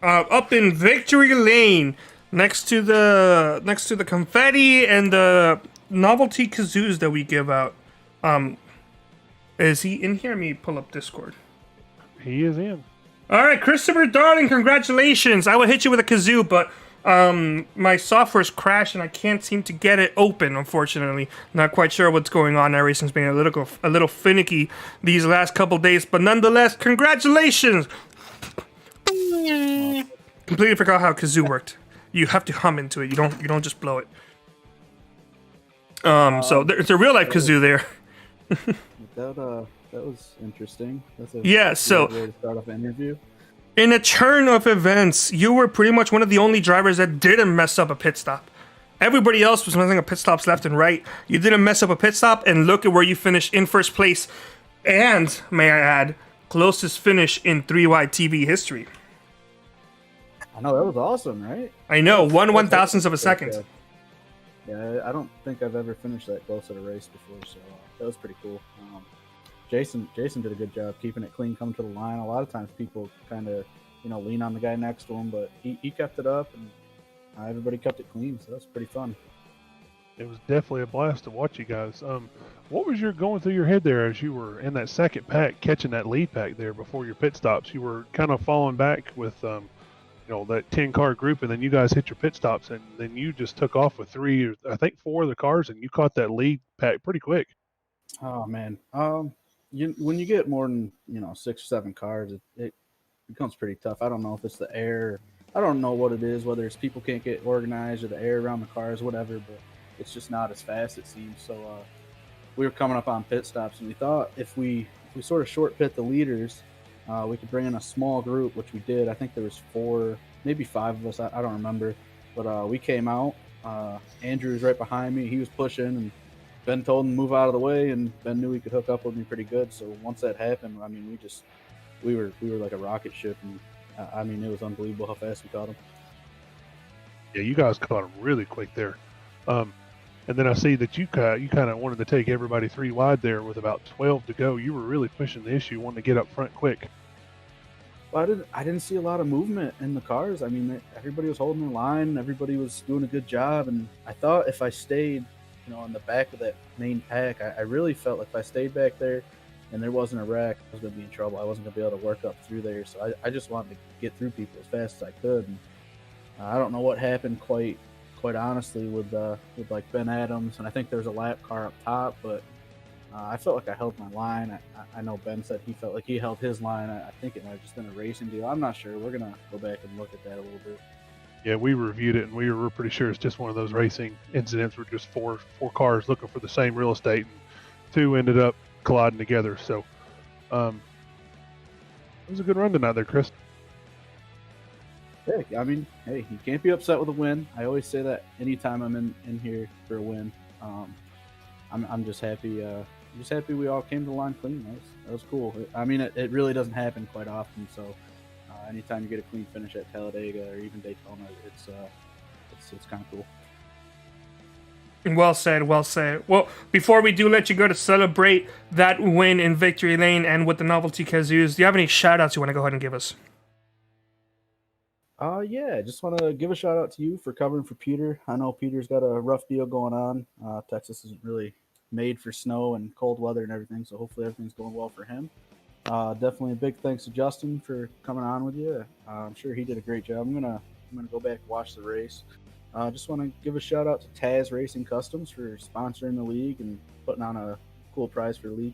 up in Victory Lane next to the confetti and the novelty kazoos that we give out. Is he in here? Let me pull up Discord. He is in. All right, Christopher Darling, congratulations. I will hit you with a kazoo, but My software's crashed and I can't seem to get it open, unfortunately. Not quite sure what's going on. iRacing's been a little finicky these last couple days, but nonetheless, congratulations! Completely forgot how kazoo worked. You have to hum into it. You don't just blow it. So there's a real life kazoo there. That was interesting. That's a so way to start off an interview. In a turn of events, you were pretty much one of the only drivers that didn't mess up a pit stop. Everybody else was messing up pit stops left and right. You didn't mess up a pit stop, and look at where you finished in first place. And, may I add, closest finish in 3-wide TV history. I know, that was awesome, right? I know, 1/1000th of a second. Yeah, I don't think I've ever finished that close at a race before, so that was pretty cool. Jason did a good job keeping it clean, coming to the line. A lot of times people kind of, lean on the guy next to him, but he kept it up, and everybody kept it clean, so that's pretty fun. It was definitely a blast to watch you guys. What was going through your head there as you were in that second pack, catching that lead pack there before your pit stops? You were kind of falling back with, that 10-car group, and then you guys hit your pit stops, and then you just took off with 3, or I think 4 of the cars, and you caught that lead pack pretty quick. Oh man, when you get more than 6 or 7 cars, it becomes pretty tough. I don't know if it's the air. I don't know what it is, whether it's people can't get organized or the air around the cars, whatever, but it's just not as fast, it seems. So we were coming up on pit stops, and we thought if we sort of short pit the leaders, we could bring in a small group, which we did. I think there was 4, maybe 5 of us. I don't remember. But we came out. Andrew was right behind me. He was pushing, and Ben told him to move out of the way, and Ben knew he could hook up with me pretty good. So once that happened, I mean, we were like a rocket ship, and I mean, it was unbelievable how fast we caught him. Yeah, you guys caught him really quick there. And then I see that you kind of wanted to take everybody 3 wide there with about 12 to go. You were really pushing the issue, wanting to get up front quick. Well, I didn't see a lot of movement in the cars. I mean, everybody was holding their line. Everybody was doing a good job. And I thought if I stayed, in the back of that main pack, I really felt like if I stayed back there and there wasn't a wreck, I was going to be in trouble. I wasn't going to be able to work up through there. So I just wanted to get through people as fast as I could. And I don't know what happened quite honestly with like Ben Adams, and I think there's a lap car up top, but I felt like I held my line. I know Ben said he felt like he held his line. I think it might have just been a racing deal. I'm not sure. We're gonna go back and look at that a little bit. Yeah, we reviewed it, and we were pretty sure it's just one of those racing incidents where just four cars looking for the same real estate, and 2 ended up colliding together. So it was a good run tonight there, Chris. Hey, I mean, hey, you can't be upset with a win. I always say that anytime I'm in here for a win. I'm just happy. Just happy we all came to the line clean. That was cool. I mean, it really doesn't happen quite often. So anytime you get a clean finish at Talladega or even Daytona, it's kind of cool. Well said, well said. Well, before we do let you go to celebrate that win in Victory Lane and with the novelty kazoos, do you have any shout-outs you want to go ahead and give us? Yeah, just want to give a shout out to you for covering for Peter. I know Peter's got a rough deal going on. Texas isn't really made for snow and cold weather and everything, so hopefully everything's going well for him. Definitely a big thanks to Justin for coming on with you. I'm sure he did a great job. I'm gonna go back and watch the race. Just want to give a shout out to Taz Racing Customs for sponsoring the league and putting on a cool prize for the league.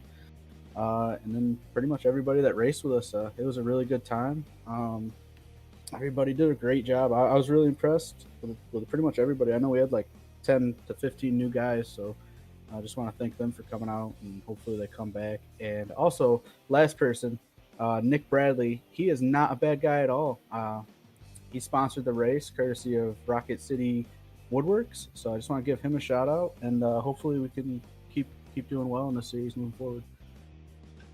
And then pretty much everybody that raced with us. It was a really good time. Everybody did a great job. I was really impressed with pretty much everybody. I know we had like 10 to 15 new guys, so I just want to thank them for coming out, and hopefully they come back. And also, last person, Nick Bradley, he is not a bad guy at all. He sponsored the race courtesy of Rocket City Woodworks, so I just want to give him a shout out, and hopefully we can keep doing well in this series moving forward.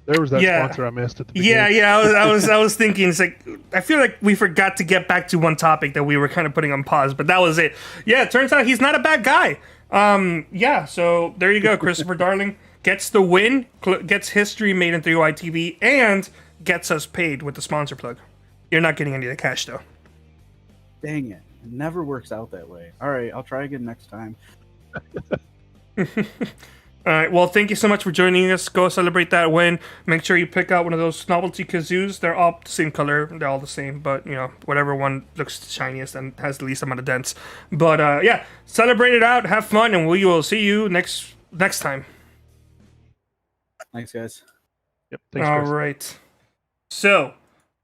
There was that sponsor I missed at the beginning. Yeah. I was thinking. It's like I feel like we forgot to get back to one topic that we were kind of putting on pause, but that was it. Yeah, it turns out he's not a bad guy. Yeah. So there you go. Christopher Darling gets the win, gets history made in 3-wide TV, and gets us paid with the sponsor plug. You're not getting any of the cash though. Dang it! It never works out that way. All right, I'll try again next time. All right. Well, thank you so much for joining us. Go celebrate that win. Make sure you pick out one of those novelty kazoos. They're all the same color. They're all the same, but whatever one looks shiniest and has the least amount of dents. But yeah, celebrate it out. Have fun, and we will see you next time. Thanks, guys. Yep. Thanks, All Chris. right. So,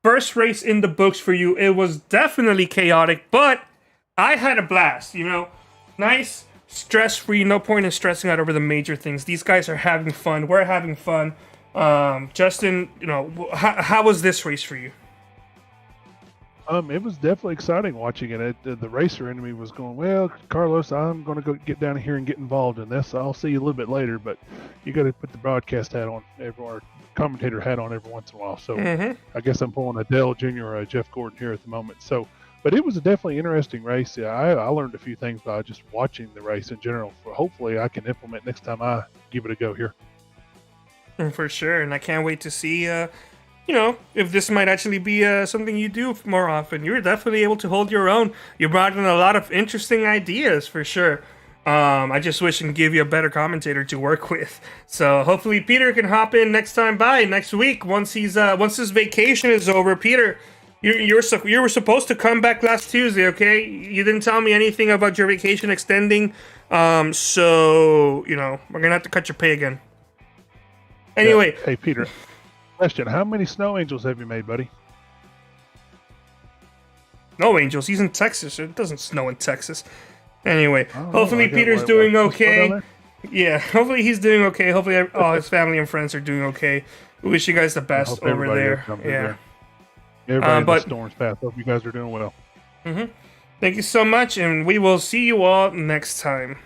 first race in the books for you. It was definitely chaotic, but I had a blast. Nice. Stress-free, no point in stressing out over the major things. These guys are having fun. We're having fun. Justin, how was this race for you? It was definitely exciting watching it. The racer in me was going, well, Carlos, I'm going to go get down here and get involved in this. I'll see you a little bit later, but you got to put the broadcast hat on, or commentator hat on every once in a while. So I guess I'm pulling a Dale Jr. or a Jeff Gordon here at the moment. So, but it was a definitely interesting race. Yeah, I learned a few things by just watching the race in general. Hopefully, I can implement next time I give it a go here. For sure, and I can't wait to see, if this might actually be something you do more often. You were definitely able to hold your own. You brought in a lot of interesting ideas, for sure. I just wish I could give you a better commentator to work with. So hopefully Peter can hop in next week once his vacation is over. Peter, you were supposed to come back last Tuesday, okay? You didn't tell me anything about your vacation extending, so we're gonna have to cut your pay again. Anyway, Hey Peter, question: how many snow angels have you made, buddy? no Angels. He's in Texas. It doesn't snow in Texas. Anyway, Oh, hopefully I got Peter's what- doing what's going on okay. there? Yeah, hopefully he's doing okay. Hopefully all his family and friends are doing okay. We wish you guys the I best hope over everybody there. else comes in Yeah. there. Everybody in the but- storm's path. Hope you guys are doing well. Thank you so much, and we will see you all next time.